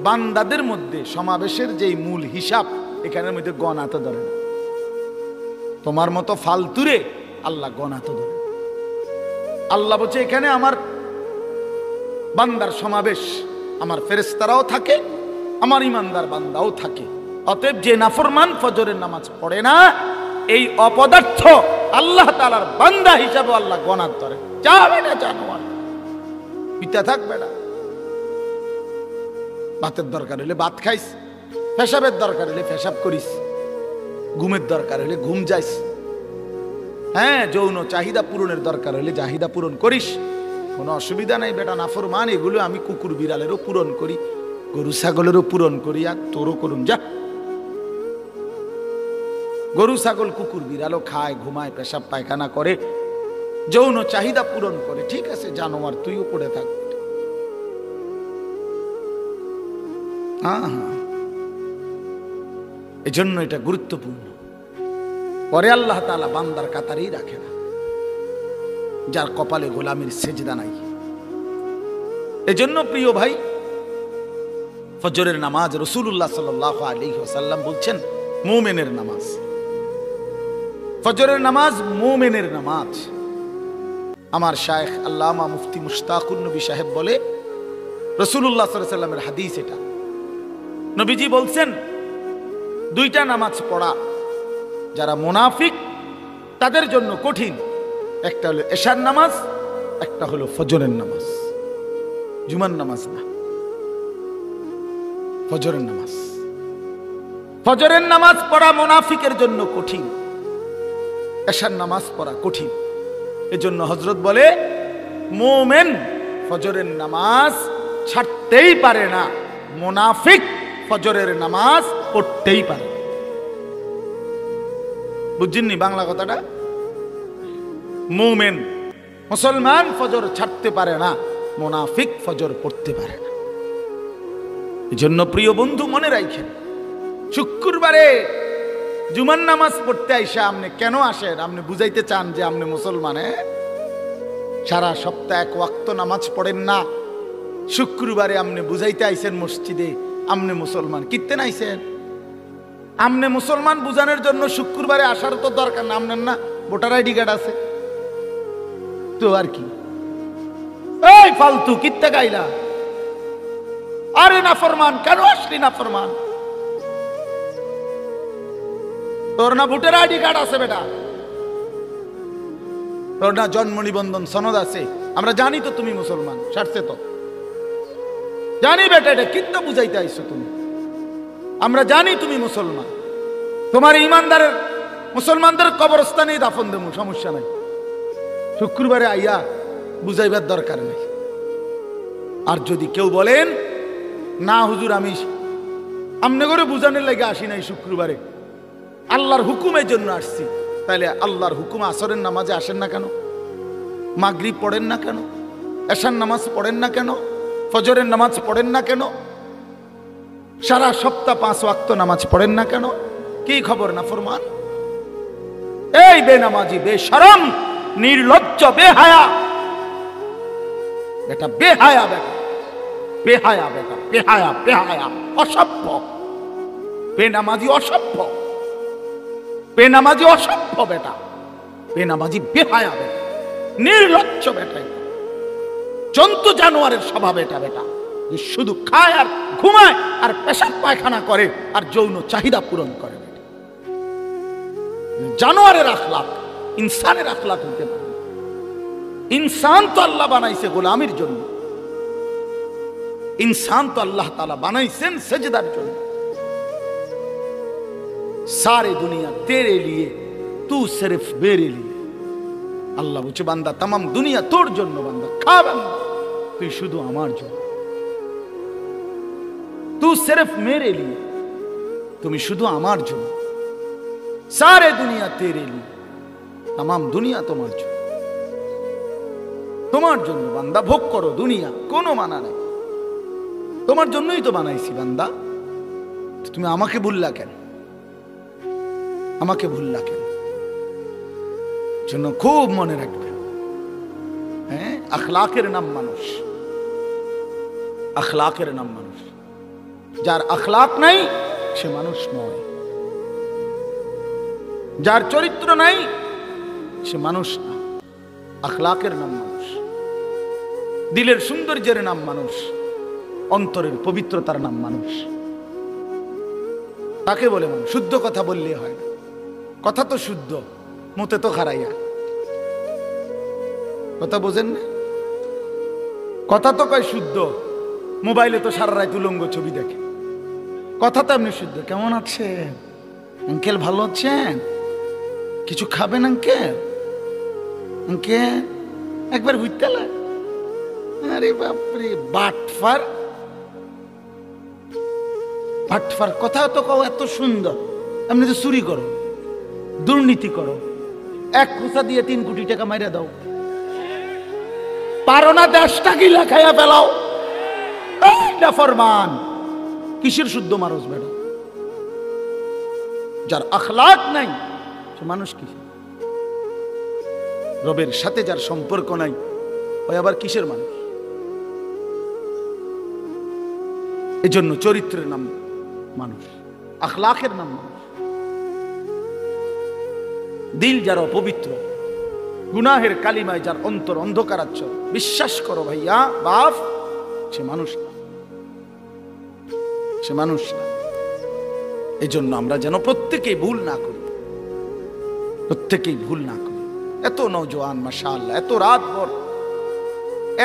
বান্দাদের মধ্যে সমাবেশের যেই মূল হিসাব, এখানের মধ্যে গণাতে ধরে না। তোমার মতো ফালতুরে আল্লাহ গণাতে ধরে। আল্লাহ বলছে এখানে আমার বান্দার সমাবেশ, আমার ফেরেশতারাও থাকে, আমার ইমানদার বান্দাও থাকে। অতএব যে নাফরমান ফজরের নামাজ পড়ে না, এই অপদার্থ আল্লাহ তাআলার বান্দা হিসাবে আল্লাহ গণাত ধরে। যাবে না জানোয়ার, পিতা থাকবে না। ভাতের দরকার হলে ভাত খাইস, পেশাবের দরকার হলে পেশাব করিস, ঘুমের দরকার হলে ঘুম যাইস, হ্যাঁ যৌন চাহিদা পূরণের দরকার হলে চাহিদা পূরণ করিস, কোনো অসুবিধা নাই বেটা। নাফরমান এগুলো আমি কুকুর বিড়ালেরও পূরণ করি, গরু ছাগলেরও পূরণ করি, আর তোরও করুন যা। গরু ছাগল কুকুর বিড়ালও খায়, ঘুমায়, পেশাব পায়খানা করে, যৌন চাহিদা পূরণ করে। ঠিক আছে, জানোয়ার, তুইও পড়ে থাক। এজন্য এটা গুরুত্বপূর্ণ। পরে আল্লাহ তাআলা বান্দার কাতারেই রাখে না যার কপালে গোলামির সেজদা নাই। এজন্য প্রিয় ভাই, ফজরের নামাজ রাসূলুল্লাহ সাল্লাল্লাহু আলাইহি ওয়াসাল্লাম বলছেন মুমিনের নামাজ। ফজরের নামাজ মুমিনের নামাজ। আমার শায়েখ আল্লামা মুফতি মুশতাকুন নবী সাহেব বলে, রাসূলুল্লাহ সাল্লাল্লাহু আলাইহি ওয়াসাল্লামের হাদিস এটা, নবীজি বলছেন দুইটা নামাজ পড়া যারা মুনাফিক তাদের জন্য কঠিন। একটা হলো এশার নামাজ, একটা হলো ফজরের নামাজ। জুমার নামাজ না, ফজরের নামাজ। ফজরের নামাজ পড়া মুনাফিকের জন্য কঠিন, এশার নামাজ পড়া কঠিন। এজন্য হযরত বলে মুমিন ফজরের নামাজ ছাড়তেই পারে না, মুনাফিক ফজরের নামাজ পড়তেই পারে। বুঝছেননি বাংলা কথাটা? মুমিন মুসলমান ফজর ছাড়তে পারে না, মুনাফিক ফজর পড়তে পারে না। এজন্য প্রিয় বন্ধু মনে রাখেন, শুক্রবারে জুমার নামাজ পড়তে আইসা আপনি কেন আসেন? আপনি বুঝাইতে চান যে আপনি মুসলমানে সারা সপ্তাহ এক ওয়াক্ত নামাজ পড়েন না, শুক্রবারে আপনি বুঝাইতে আইছেন মসজিদে আপনি মুসলমান। কিত্তে নাইছেন? আপনি মুসলমান বুঝানোর জন্য শুক্রবারে আসার তো দরকার না। আপনার না ভোটার আইডি কার্ড আছে তো আর কি? এই ফালতু কিত্তে গাইলা? আরে না ফরমান, কেন আসলি না ফরমান? তোর না ভোটার আইডি কার্ড আছে বেটা, তোর না জন্ম নিবন্ধন সনদ আছে, আমরা জানি তো তুমি মুসলমান। সারছে তো জানি বেটা, এটা কিত্তে বুঝাইতে আইছো তুমি? আমরা জানি তুমি মুসলমান। তোমার ইমানদারের মুসলমানদের কবরস্থানে দাফন দেবো, সমস্যা নাই। শুক্রবারে আইয়া বুঝাইবার দরকার নেই। আর যদি কেউ বলেন না হুজুর আমি আমনে করে বুঝানোর লাগে আসি নাই, শুক্রবারে আল্লাহর হুকুমের জন্য আসছি, তাহলে আল্লাহর হুকুম আসরের নামাজে আসেন না কেন? মাগরিব পড়েন না কেন? এশার নামাজ পড়েন না কেন? ফজরের নামাজ পড়েন না কেন? সারা সপ্তাহ 5 ওয়াক্ত নামাজ পড়েন না কেন? কি খবর না ফরমান? এই বেনামাজি, বেশরম, নির্লজ্জ, বেহায়া বেটা, বেহায়া বেটা, বেহায়া বেটা, বেহায়া, বেহায়া, অসভ্য, বেনামাজি, অসভ্য, বেনামাজি, অসভ্য বেটা, বেনামাজি, বেহায়া বেটা, নির্লজ্জ বেটা, জন্তু জানোয়ারের স্বভাব এটা বেটা, যে শুধু খায় আর ঘুমায় আর পেশাব পায়খানা করে আর যৌন চাহিদা পূরণ করে। জানোয়ারের আখলাক, ইনসানের আখলাক হতে পারে। ইনসান তো আল্লাহ বানাইছে গোলামির জন্য, ইনসান তো আল্লাহ তাআলা বানাইছেন সেজদার জন্য। सारे दुनिया तेरे लिए, तू सिर्फ मेरे लिए। আল্লাহ বলছে বান্দা তাম দুনিয়া তোর জন্য, বান্দা খা, বান্দা তুই শুধু আমার জন্য। तू सिर्फ मेरे लिए, তুমি শুধু আমার জন্য। सारे दुनिया तेरे लिए, তাম দুনিয়া তোমার জন্য, তোমার জন্য বান্দা ভোগ করো দুনিয়া, কোনো মানা নেই। তোমার জন্যই তো বানাইছি বান্দা, তুমি আমাকে ভুললা কেন? আমাকে ভুললা কেন? জন্য খুব মনে রাখবেন, হ্যাঁ, আখলাকের নাম মানুষ, আখলাকের নাম মানুষ। যার আখলাক নাই সে মানুষ নয়, যার চরিত্র নাই সে মানুষ না। আখলাকের নাম মানুষ, দিলের সৌন্দর্যের নাম মানুষ, অন্তরের পবিত্রতার নাম মানুষ। তাকে বলে মানুষ। শুদ্ধ কথা বললে হয় না, কথা তো শুদ্ধ, মুতে তো খারাইয়া। কথা বোঝেন না? কথা তো কয় শুদ্ধ, মোবাইলে তো সারা রাত উলঙ্গ ছবি দেখে। কথা তো এমনি শুদ্ধ, কেমন আছেন আঙ্কেল, ভালো আছেন, কিছু খাবেন আঙ্কেল, আঙ্কেল একবার ঘুরতে। আরে বাপরে, বাটফার, বাটফার কথা তো কও এত সুন্দর, আপনি তো চুরি করো। দুর্নীতি করো, 1 খোঁচা দিয়ে 3 কোটি টাকা মাইরা দাও, পারো না দেশটা গিলা খাইয়া ফেলাও, ফরমান কিসের শুদ্ধ মানুষ বেড়া? যার আখলাক নাই সে মানুষ কি? রবের সাথে যার সম্পর্ক নাই ওই আবার কিসের মানুষ? এজন্য চরিত্রের নাম মানুষ, আখলাকের নাম মানুষ। দিল যার অপবিত্র, গুনাহের কালিমায় যার অন্তর অন্ধকারাচ্ছন্ন, বিশ্বাস করো ভাইয়া বাপ, সে মানুষ না, সে মানুষ না। এজন্য আমরা যেন প্রত্যেকেই ভুল না করি, প্রত্যেকেই ভুল না করি। এত নওজোয়ান মাশাআল্লাহ, এত রাত ভর,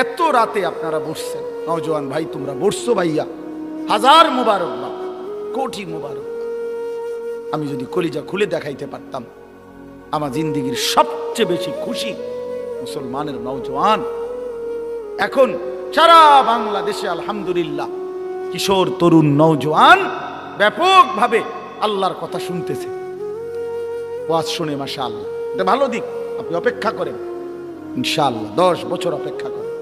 এত রাতে আপনারা বসছেন, নওজোয়ান ভাই তোমরা বসছো ভাইয়া, হাজার মুবারকবাদ, কোটি মুবারকবাদ। আমি যদি কলিজা খুলে দেখাইতে পারতাম, আমার জিন্দেগির সবচেয়ে বেশি খুশি মুসলমানের নওজোয়ান এখন সারা বাংলাদেশে আলহামদুলিল্লাহ কিশোর তরুণ নওজোয়ান ব্যাপকভাবে আল্লাহর কথা শুনতেছে, ওয়াজ শুনে মাশাআল্লাহ। এটা ভালো দিক, আপনি অপেক্ষা করেন ইনশাআল্লাহ, 10 বছর অপেক্ষা করেন।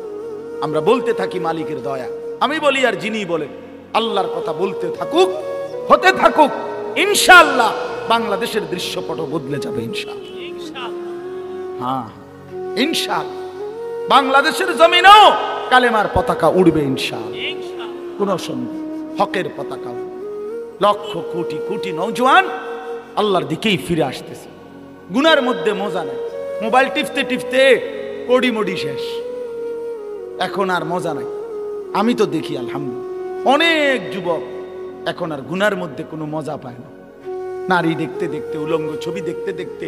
আমরা বলতে থাকি মালিকের দয়া, আমি বলি আর যিনি বলেন, আল্লাহর কথা বলতে থাকুক, হতে থাকুক, ইনশাআল্লাহ বাংলাদেশের দৃশ্যপট বদলে যাবে ইনশাআল্লাহ। হ্যাঁ ইনশাআল্লাহ, বাংলাদেশের জমিনেও কালেমার পতাকা উড়বে ইনশাআল্লাহ, কোন সন্দেহ, হকের পতাকা। লক্ষ কোটি কোটি নওজোয়ান আল্লাহর দিকেই ফিরে আসতেছে, গুনার মধ্যে মজা নাই, মোবাইল টিপতে টিপতে কোডি মডি শেষ, এখন আর মজা নাই। আমি তো দেখি আলহামদুলিল্লাহ অনেক যুবক এখন আর গুনার মধ্যে কোনো মজা পায় না, নারী দেখতে দেখতে, উলঙ্গ ছবি দেখতে দেখতে,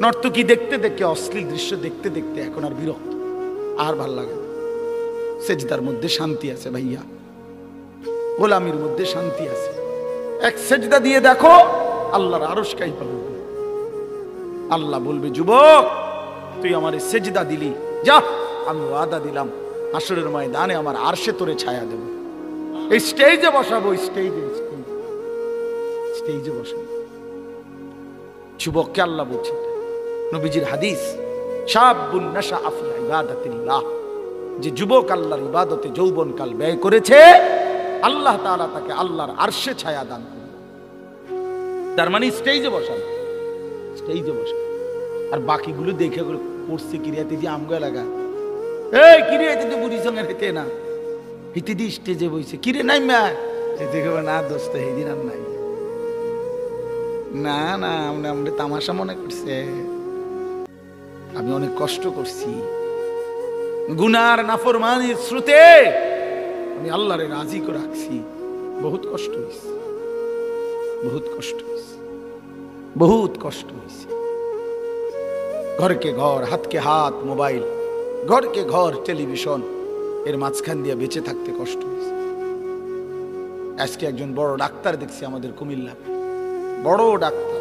নর্তকী দেখতে দেখতে, অশ্লীল দৃশ্য দেখতে দেখতে এখন আর বিরক্ত, আর ভাল লাগে না। সেজদার মধ্যে শান্তি আছে ভাইয়া, গোলামির মধ্যে শান্তি আছে। এক সেজদা দিয়ে দেখো আল্লাহর আরশ কাইপা উঠবে, আল্লাহ বলবে যুবক তুই আমার সেজদা দিলি, যা আমি ওয়াদা দিলাম হাসরের ময়দানে আমার আরশে তোরে ছায়া দেব, এই স্টেজে বসাবো, স্টেজে স্টেজে বসাবো। যুবককে আল্লাহ বলছে, নবীজির হাদিস, শাবুন নাশআ ফি ইবাদাতিল্লাহ, যে যুবক আল্লাহর ইবাদতে যৌবনকাল ব্যয় করেছে আল্লাহ তাআলা তাকে আল্লাহর আরশে ছায়া দান করবে। তার মানে স্টেজে বসান, স্টেজে বসান। আর বাকিগুলো দেখে করছে কিরিয়াতে যে আমগো লাগা, এই কিরিয়াতে তো বুড়ি সঙ্গে হেতে না, হিতে দি স্টেজে বইছে, কিরে নাই মা দেখে না দোস্ত হেদিন আর নাই, না না আমরা তামাশা মনে করছে, আমি অনেক কষ্ট করছি, গুনার নাফরমানির স্রোতে আমি আল্লাহরে রাজি করে রাখছি, বহুত কষ্ট হয়েছে, বহুত কষ্ট হয়েছে, বহুত কষ্ট হয়েছে। ঘরকে ঘর, হাতকে হাত মোবাইল, ঘরকে ঘর টেলিভিশন, এর মাঝখান দিয়ে বেঁচে থাকতে কষ্ট হয়েছে। আজকে একজন বড় ডাক্তার দেখছি আমাদের কুমিল্লা, বড় ডাক্তার,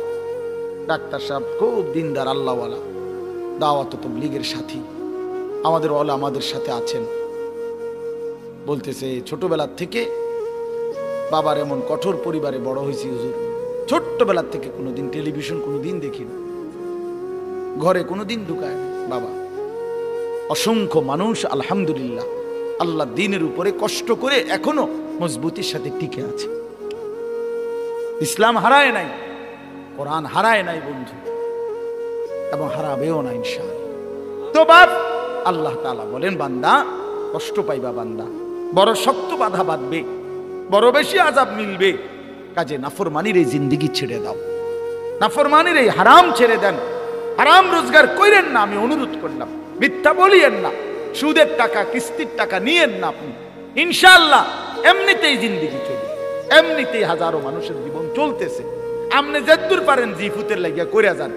ডাক্তার সাহেব খুব দিনদার, আল্লাহওয়ালা, দাওয়াত তাবলীগের সাথী, আমাদের ওয়ালা আমাদের সাথে আছেন। বলতেছে ছোটবেলার থেকে বাবার এমন কঠোর পরিবারে বড় হয়েছি হুজুর, ছোট্টবেলার থেকে কোনোদিন টেলিভিশন কোনোদিন দেখিনি, ঘরে কোনোদিন ঢুকায় বাবা। অসংখ্য মানুষ আলহামদুলিল্লাহ আল্লাহ দ্বীনের উপরে কষ্ট করে এখনো মজবুতির সাথে টিকে আছে। ইসলাম হারায় নাই, কোরআন হারায় নাই বন্ধু, এবং হারাবেও না ইনশাআল্লাহ। তো বাপ আল্লাহ তাআলা বলেন, বান্দা কষ্ট পাইবা, বান্দা বড় শক্ত বাধা বাঁধবে, বড় বেশি আযাব মিলবে, কাজে নাফরমানির এই জিন্দেগি ছেড়ে দাও, নাফরমানির এই হারাম ছেড়ে দেন, হারাম রোজগার কইরেন না, আমি অনুরোধ করলাম, মিথ্যা বলিয়েন না, সুদের টাকা কিস্তির টাকা নিয়েন না আপনি, ইনশাআল্লাহ এমনিতেই জিন্দেগি চলবে, এমনিতেই হাজারো মানুষের জীবন চলতেছে। আপনি যতদূর পারেন জিফুতের লাগিয়া করে যান,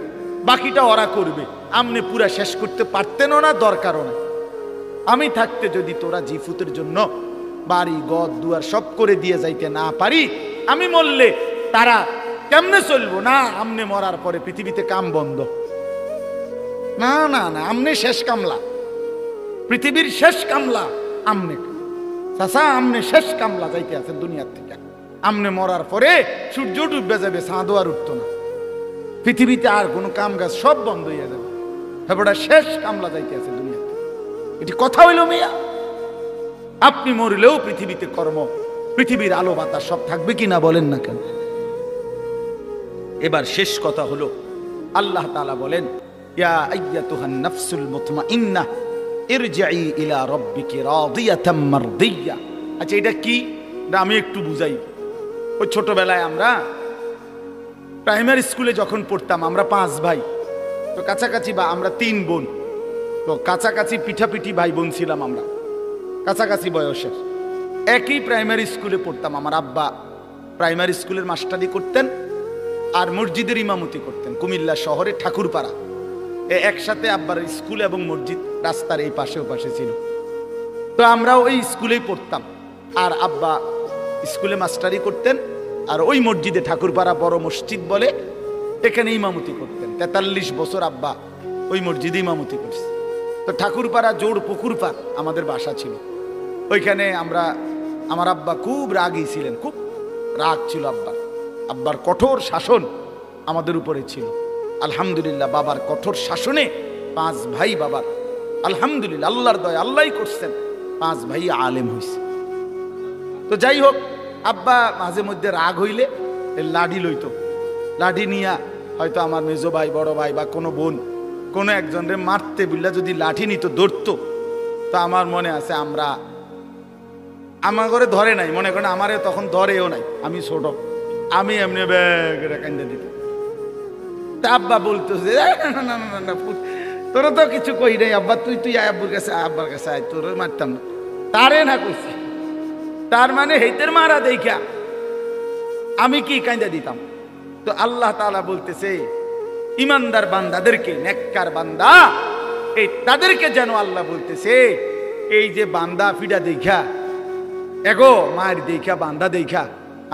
বাকিটা ওরা করবে, আপনি পুরা শেষ করতে পারতেনও না, দরকারও না। আমি থাকতে যদি তোরা জিফুতের জন্য বাড়ি গদ দুয়ার সব করে দিয়ে যাইতে না পারি, আমি মরলে তারা কেমনে চলবো? না, আমনে মরার পরে পৃথিবীতে কাম বন্ধ, না না না, আমনে শেষ কামলা, পৃথিবীর শেষ কামলা আমনে, চাচা আমনে শেষ কামলা, যাইতে আছেন দুনিয়ার থেকে। আমনে মরার পরে সূর্য ডুববে যাবে, চাঁদও আর উঠতো না, পৃথিবীতে আর কোনো কাম কাজ সব বন্ধ হয়ে যাবে, হ্যাঁ শেষ কামলা যাইতে আছে দুনিয়াতে। এটি কথা হইল মিয়া? আপনি মরলেও পৃথিবীতে কর্ম, পৃথিবীর আলো বাতাস সব থাকবে কিনা বলেন না কেন? এবার শেষ কথা হলো, আল্লাহ তাআলা বলেন, ইয়া আইয়াতুহান নাফসুল মুতমাইন্নাহ ইরজিই ইলা রাব্বিকি রাদিয়াতাম মারদিয়া। আচ্ছা এটা কি, আমি একটু বুঝাই। ওই ছোটবেলায় আমরা প্রাইমারি স্কুলে যখন পড়তাম, আমরা 5 ভাই, তো কাছাকাছি, বা আমরা 3 বোন, তো কাছাকাছি পিঠাপিঠি ভাই বোন ছিলাম আমরা, কাছাকাছি বয়সের। একই প্রাইমারি স্কুলে পড়তাম। আমার আব্বা প্রাইমারি স্কুলের মাস্টারি করতেন আর মসজিদের ইমামতি করতেন কুমিল্লা শহরে ঠাকুরপাড়া। একসাথে আব্বার স্কুল এবং মসজিদ রাস্তার এই পাশে ও পাশে ছিল। তো আমরা ওই স্কুলেই পড়তাম, আর আব্বা স্কুলে মাস্টারি করতেন আর ওই মসজিদে, ঠাকুরপাড়া বড় মসজিদ বলে, এখানে ইমামতি করতেন। 43 বছর আব্বা ওই মসজিদে ইমামতি করছে। তো ঠাকুরপাড়া জোড় পুকুর পাড় আমাদের বাসা ছিল। ওইখানে আমার আব্বা খুব রাগী ছিলেন, খুব রাগ ছিল আব্বার। আব্বার কঠোর শাসন আমাদের উপরে ছিল। আলহামদুলিল্লাহ বাবার কঠোর শাসনে 5 ভাই বাবার, আলহামদুলিল্লাহ আল্লাহর দয়া, আল্লাহই করছেন, 5 ভাই আলেম হয়েছে। তো যাই হোক, আব্বা মাঝে মধ্যে রাগ হইলে লাঠি লইতো, লাঠি নিয়া হয়তো আমার মেজো ভাই, বড় ভাই বা কোনো বোন কোনো একজনের মারতে বিল্লা যদি লাঠি নিত, ধরতো, তো আমার মনে আছে আমার ঘরে ধরে নাই, মনে করেন আমারে তখন ধরেও নাই, আমি ছোট, আমি এমনি ব্যাগ কান্দে দিত। তা আব্বা বলতো যে না তোরা তো কিছু কই নাই আব্বা, তুই আব্বুর কাছে, আব্বার কাছে আয়, তোর মারতাম না। তারে না কইছি, তার মানে হেতের মারা দেখা আমি কি কান্দা দিতাম। তো আল্লাহ তাআলা বলতেছে, ইমানদার বান্দাদেরকে, নেককার বান্দা, এই তাদেরকে যেন আল্লাহ বলতেছে, এই যে বান্দা ফিডা দেখা, এগো মায়ের দেখা, বান্দা দেখা,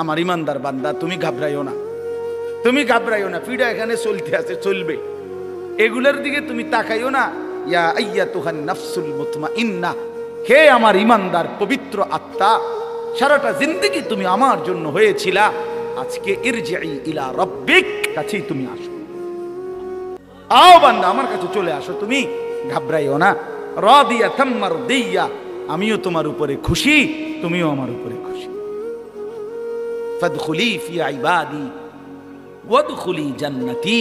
আমার ইমানদার বান্দা, তুমি ঘাবড়াইও না, তুমি ঘাবড়াইও না, ফিডা এখানে চলতে আছে, চলবে, এগুলোর দিকে তুমি তাকাইও না। ইয়া আইয়াতুহান নাফসুল মুতমাইন্নাহ, হে আমার ইমানদার পবিত্র আত্মা, সারাটা জিন্দেগি তুমি আমার জন্য হয়েছিলা, আজকে ইরজিই ইলা রাব্বিক, কাছেই তুমি আসো, আও বান্দা আমার কাছে চলে আসো, তুমি ঘাবড়াইও না। রাদিয়াতাম মারদিয়া, আমিও তোমার উপরে খুশি, তুমিও আমার উপরে খুশি। ফাদখুলি ফি ইবাদি ওয়াদখুলি জান্নাতি,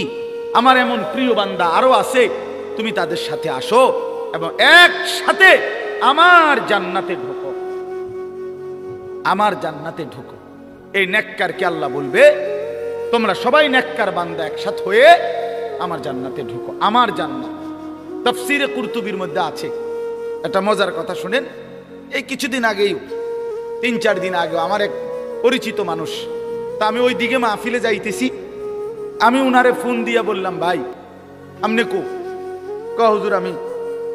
আমার এমন প্রিয় বান্দা আরো আছে, তুমি তাদের সাথে আসো এবং একসাথে আমার জান্নাতে ঢোকো, আমার জান্নাতে ঢোকো। এই নেককারকে আল্লাহ বলবে, তোমরা সবাই নেককার বান্দা একসাথে হয়ে আমার জান্নাতে ঢোকো, আমার জান্নাত। তাফসীরে কুরতুবীর মধ্যে আছে একটা মজার কথা, শুনেন। এই কিছুদিন আগেই, 3-4 দিন আগে, আমার এক পরিচিত মানুষ, তা আমি ওই দিকে মাহফিলে যাইতেছি, আমি উনারে ফোন দিয়া বললাম, ভাই আমনে হুজুর আমি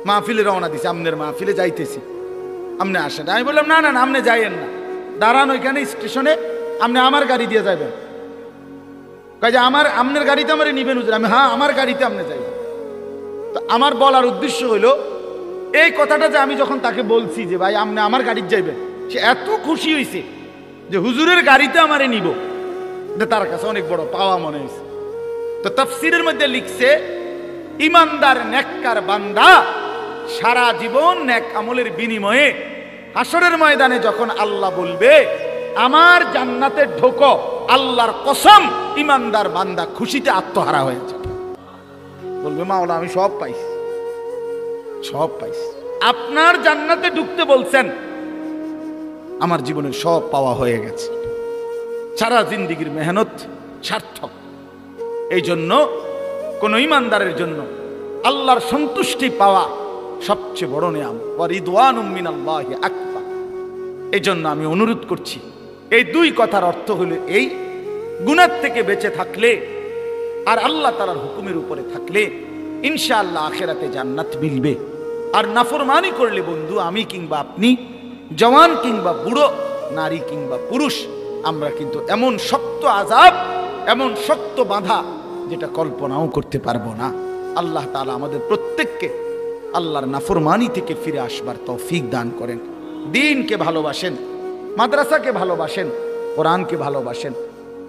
মাহফিলে রওনা দিছি, আমনের মাহফিলে যাইতেছি, আমনে আসেন। আমি বললাম, না না না, আমনে যাইয়েন না, দাঁড়ান ওইখানে স্টেশনে, আপনি আমার গাড়ি দিয়ে যাবেন। কাজে আমনের গাড়িতে আমার নিবেন হুজুর? আমি, হ্যাঁ আমার গাড়িতে আপনি যাইবেন। তো আমার বলার উদ্দেশ্য হইল, এই কথাটা যে আমি যখন তাকে বলছি যে ভাই আপনি আমার গাড়িতে যাইবেন, সে এত খুশি হয়েছে যে হুজুরের গাড়িতে আমারে নিব, এটা তার কাছে অনেক বড় পাওয়া মনে হয়েছে। তো তাফসীরের মধ্যে লিখছে, ইমানদার নেককার বান্দা সারা জীবন নেক আমলের বিনিময়ে হাসরের ময়দানে যখন আল্লাহ বলবে আমার জান্নাতে ঢোকো, আল্লাহর কসম ইমানদার বান্দা খুশিতে আত্মহারা হয়ে যাবে, বলবে মাওলা আমি সব পাইছি, সব পাইছি। আপনার জান্নাতে ঢুকতে বলছেন, আমার জীবনের সব পাওয়া হয়ে গেছে, সারা জিন্দেগির মেহনত সার্থক। এই জন্য কোন ইমানদারের জন্য আল্লাহর সন্তুষ্টি পাওয়া সবচেয়ে বড় নিয়ামত, ওয়া রিদওয়ানুম মিনাল্লাহি আকবার। এই জন্য আমি অনুরোধ করছি, এই 2 কথার অর্থ হলো এই, গুনাহ থেকে বেঁচে থাকলে আর আল্লাহ তাআলার হুকুমের উপরে থাকলে ইনশাআল্লাহ আখিরাতে জান্নাত মিলবে। আর নাফরমানি করলে বন্ধু, আমি কিংবা আপনি, জওয়ান কিংবা বুড়ো, নারী কিংবা পুরুষ, আমরা কিন্তু এমন শক্ত আযাব, এমন শক্ত বাধা যেটা কল্পনাও করতে পারবো না। আল্লাহ তাআলা আমাদের প্রত্যেককে আল্লাহর নাফরমানি থেকে ফিরে আসবার তৌফিক দান করেন। দ্বীনকে ভালোবাসেন, মাদ্রাসাকে ভালোবাসেন, কোরআনকে ভালোবাসেন,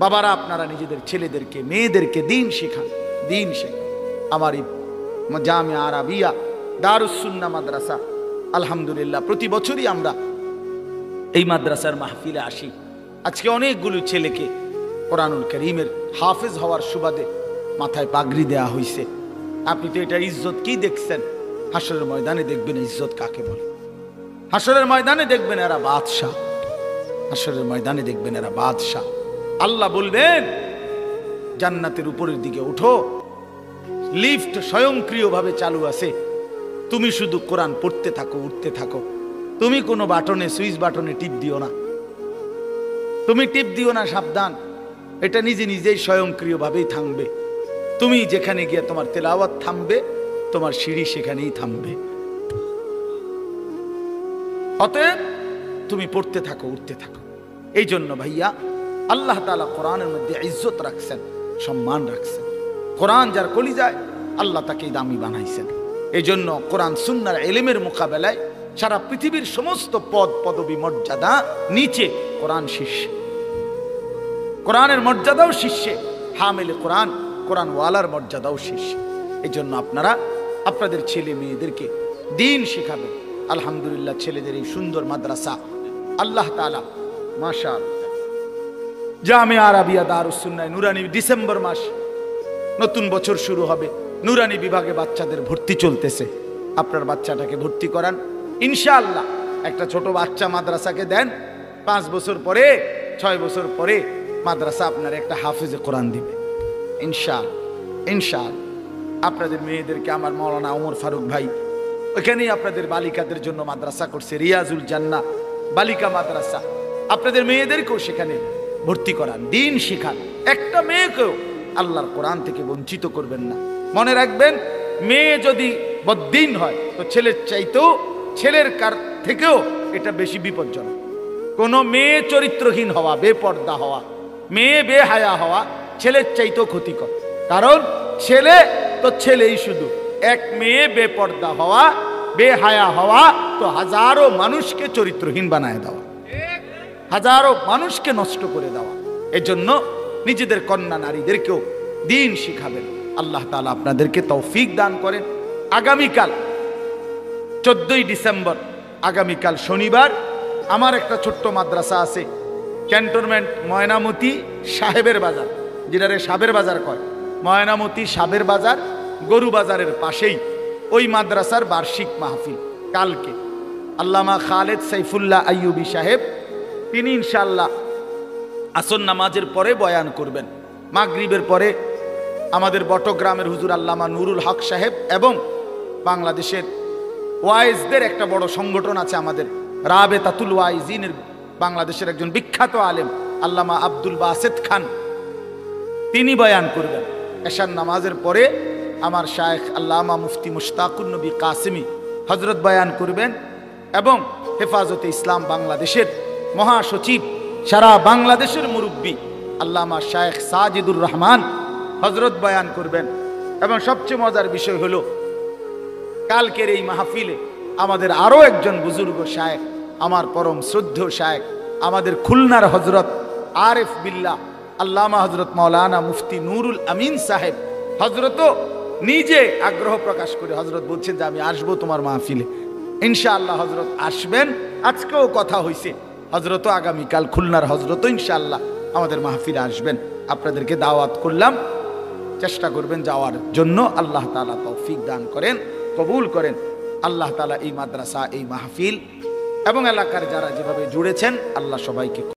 বাবারা আপনারা নিজেদের ছেলেদেরকে মেয়েদেরকে দিন শেখান, দিন শেখান। আমার এই জামিয়া আরাবিয়া দারুস সুন্নাহ মাদ্রাসা আলহামদুলিল্লাহ প্রতি বছরই আমরা এই মাদ্রাসার মাহফিলে আসি। আজকে অনেকগুলো ছেলেকে কোরআনুল কারীমের হাফেজ হওয়ার সুবাদে মাথায় পাগড়ি দেয়া হয়েছে। আপনি তো এটা ইজ্জত কি দেখছেন? হাসরের ময়দানে দেখবেন ইজ্জত কাকে বলে। হাসরের ময়দানে দেখবেন এরা বাদশাহ, হাসরের ময়দানে দেখবেন এরা বাদশাহ। আল্লাহ বলবেন জান্নাতের উপরের দিকে উঠো, লিফট স্বয়ংক্রিয়ভাবে চালু আছে, তুমি শুধু কোরআন পড়তে থাকো, উঠতে থাকো। তুমি কোনো বাটনে, সুইচ বাটনে টিপ দিও না, তুমি টিপ দিও না, সাবধান। এটা নিজে নিজেই স্বয়ংক্রিয়ভাবেই থামবে। তুমি যেখানে গিয়ে তোমার তেলাওয়াত থামবে, তোমার সিঁড়ি সেখানেই থামবে। অতএব তুমি পড়তে থাকো, উঠতে থাকো। এই জন্য ভাইয়া আল্লাহ তাআলা কোরআনের মধ্যে ইজ্জত রাখছেন, সম্মান রাখছেন। কোরআন যার কলিজায় আল্লাহ তাকে দামি বানাইছেন। এই জন্য কোরআন সুন্নাহর ইলমের মোকাবেলায় সারা পৃথিবীর সমস্ত পদ পদবী মর্যাদা নিচে, কোরআন শীর্ষে। কোরআনের মর্যাদাও শীর্ষে, হামিলে কোরআন, কোরআন ওয়ালার মর্যাদাও শীর্ষে। এই জন্য আপনারা আপনাদের ছেলে মেয়েদেরকে দিন শেখাবেন। আলহামদুলিল্লাহ ছেলেদের এই সুন্দর মাদ্রাসা আল্লাহ তাআলা মাশাআল্লাহ জামিয়া আরাবিয়া দারুস সুন্নাহ নুরানি, ডিসেম্বর মাস নতুন বছর শুরু হবে, নুরানি বিভাগে বাচ্চাদের ভর্তি চলতেছে। আপনার বাচ্চাটাকে ভর্তি করান ইনশাআল্লাহ। একটা ছোট বাচ্চা মাদ্রাসাকে দেন, 5 বছর পরে 6 বছর পরে মাদ্রাসা আপনার একটা হাফেজে কোরআন দিবে ইনশাআল্লাহ, ইনশাআল্লাহ। আপনাদের মেয়েদেরকে আমার মাওলানা ওমর ফারুক ভাই ওইখানেই আপনাদের বালিকাদের জন্য মাদ্রাসা করছে, রিয়াজুল জান্নাহ বালিকা মাদ্রাসা। আপনাদের মেয়েদেরকেও সেখানে ভর্তি করান, দিন শিখান। একটা মেয়েকেও আল্লাহর কোরআন থেকে বঞ্চিত করবেন না। মনে রাখবেন, মেয়ে যদি বদ্দিন হয় তো ছেলের চাইতেও, ছেলের কার থেকেও এটা বেশি বিপজ্জনক। কোনো মেয়ে চরিত্রহীন হওয়া, বেপর্দা হওয়া, মেয়ে বেহায়া হওয়া ছেলের চাইতেও ক্ষতিকর। কারণ ছেলে তো ছেলেই শুধু, এক মেয়ে বেপর্দা হওয়া, বেহায়া হওয়া তো হাজারো মানুষকে চরিত্রহীন বানায় দেওয়া, হাজারো মানুষকে নষ্ট করে দেওয়া। এজন্য নিজেদের কন্যা নারীদেরকেও দিন শিখাবেন। আল্লাহ তাআলা আপনাদেরকে তৌফিক দান করেন। আগামীকাল 14ই ডিসেম্বর, আগামীকাল শনিবার, আমার একটা ছোট্ট মাদ্রাসা আছে ক্যান্টনমেন্ট ময়নামতি সাহেবের বাজার, যেটারে সাবের বাজার কয়, ময়নামতি সাবের বাজার, গরু বাজারের পাশেই ওই মাদ্রাসার বার্ষিক মাহফিল কালকে। আল্লামা খালেদ সাইফুল্লাহ আইয়ুবী সাহেব তিনি ইনশাআল্লাহ আসর নামাজের পরে বয়ান করবেন। মাগরিবের পরে আমাদের বটগ্রামের হুজুর আল্লামা নুরুল হক সাহেব এবং বাংলাদেশের ওয়াইজদের একটা বড় সংগঠন আছে আমাদের, রাবেতাতুল ওয়াইজিনের, বাংলাদেশের একজন বিখ্যাত আলেম আল্লামা আব্দুল বাসেত খান, তিনি বয়ান করবেন। এশার নামাজের পরে আমার শায়েখ আল্লামা মুফতি মুশতাকুন নবী কাসেমি হজরত বয়ান করবেন এবং হেফাজতে ইসলাম বাংলাদেশের মহাসচিব, সারা বাংলাদেশের মুরব্বী আল্লামা শায়েখ সাজিদুর রহমান হজরত বয়ান করবেন। এবং সবচেয়ে মজার বিষয় হলো কালকের এই মাহফিলে আমাদের আরও একজন বুজুর্গ শায়েখ, আমার পরম শ্রদ্ধেয় শায়েখ, আমাদের খুলনার হজরত আরেফ বিল্লাহ আল্লামা হজরত মাওলানা মুফতি নুরুল আমিন সাহেব, হজরতও নিজে আগ্রহ প্রকাশ করে হজরত বলছেন যে আমি আসবো তোমার মাহফিলে। ইনশাআল্লাহ হজরত আসবেন, আজকেও কথা হয়েছে, হজরতও আগামীকাল খুলনার হজরতও ইনশাআল্লাহ আমাদের মাহফিলে আসবেন। আপনাদেরকে দাওয়াত করলাম, চেষ্টা করবেন যাওয়ার জন্য। আল্লাহ তাআলা তৌফিক দান করেন, কবুল করেন। আল্লাহ তাআলা এই মাদ্রাসা, এই মাহফিল এবং এলাকার যারা যেভাবে জুড়েছেন, আল্লাহ সবাইকে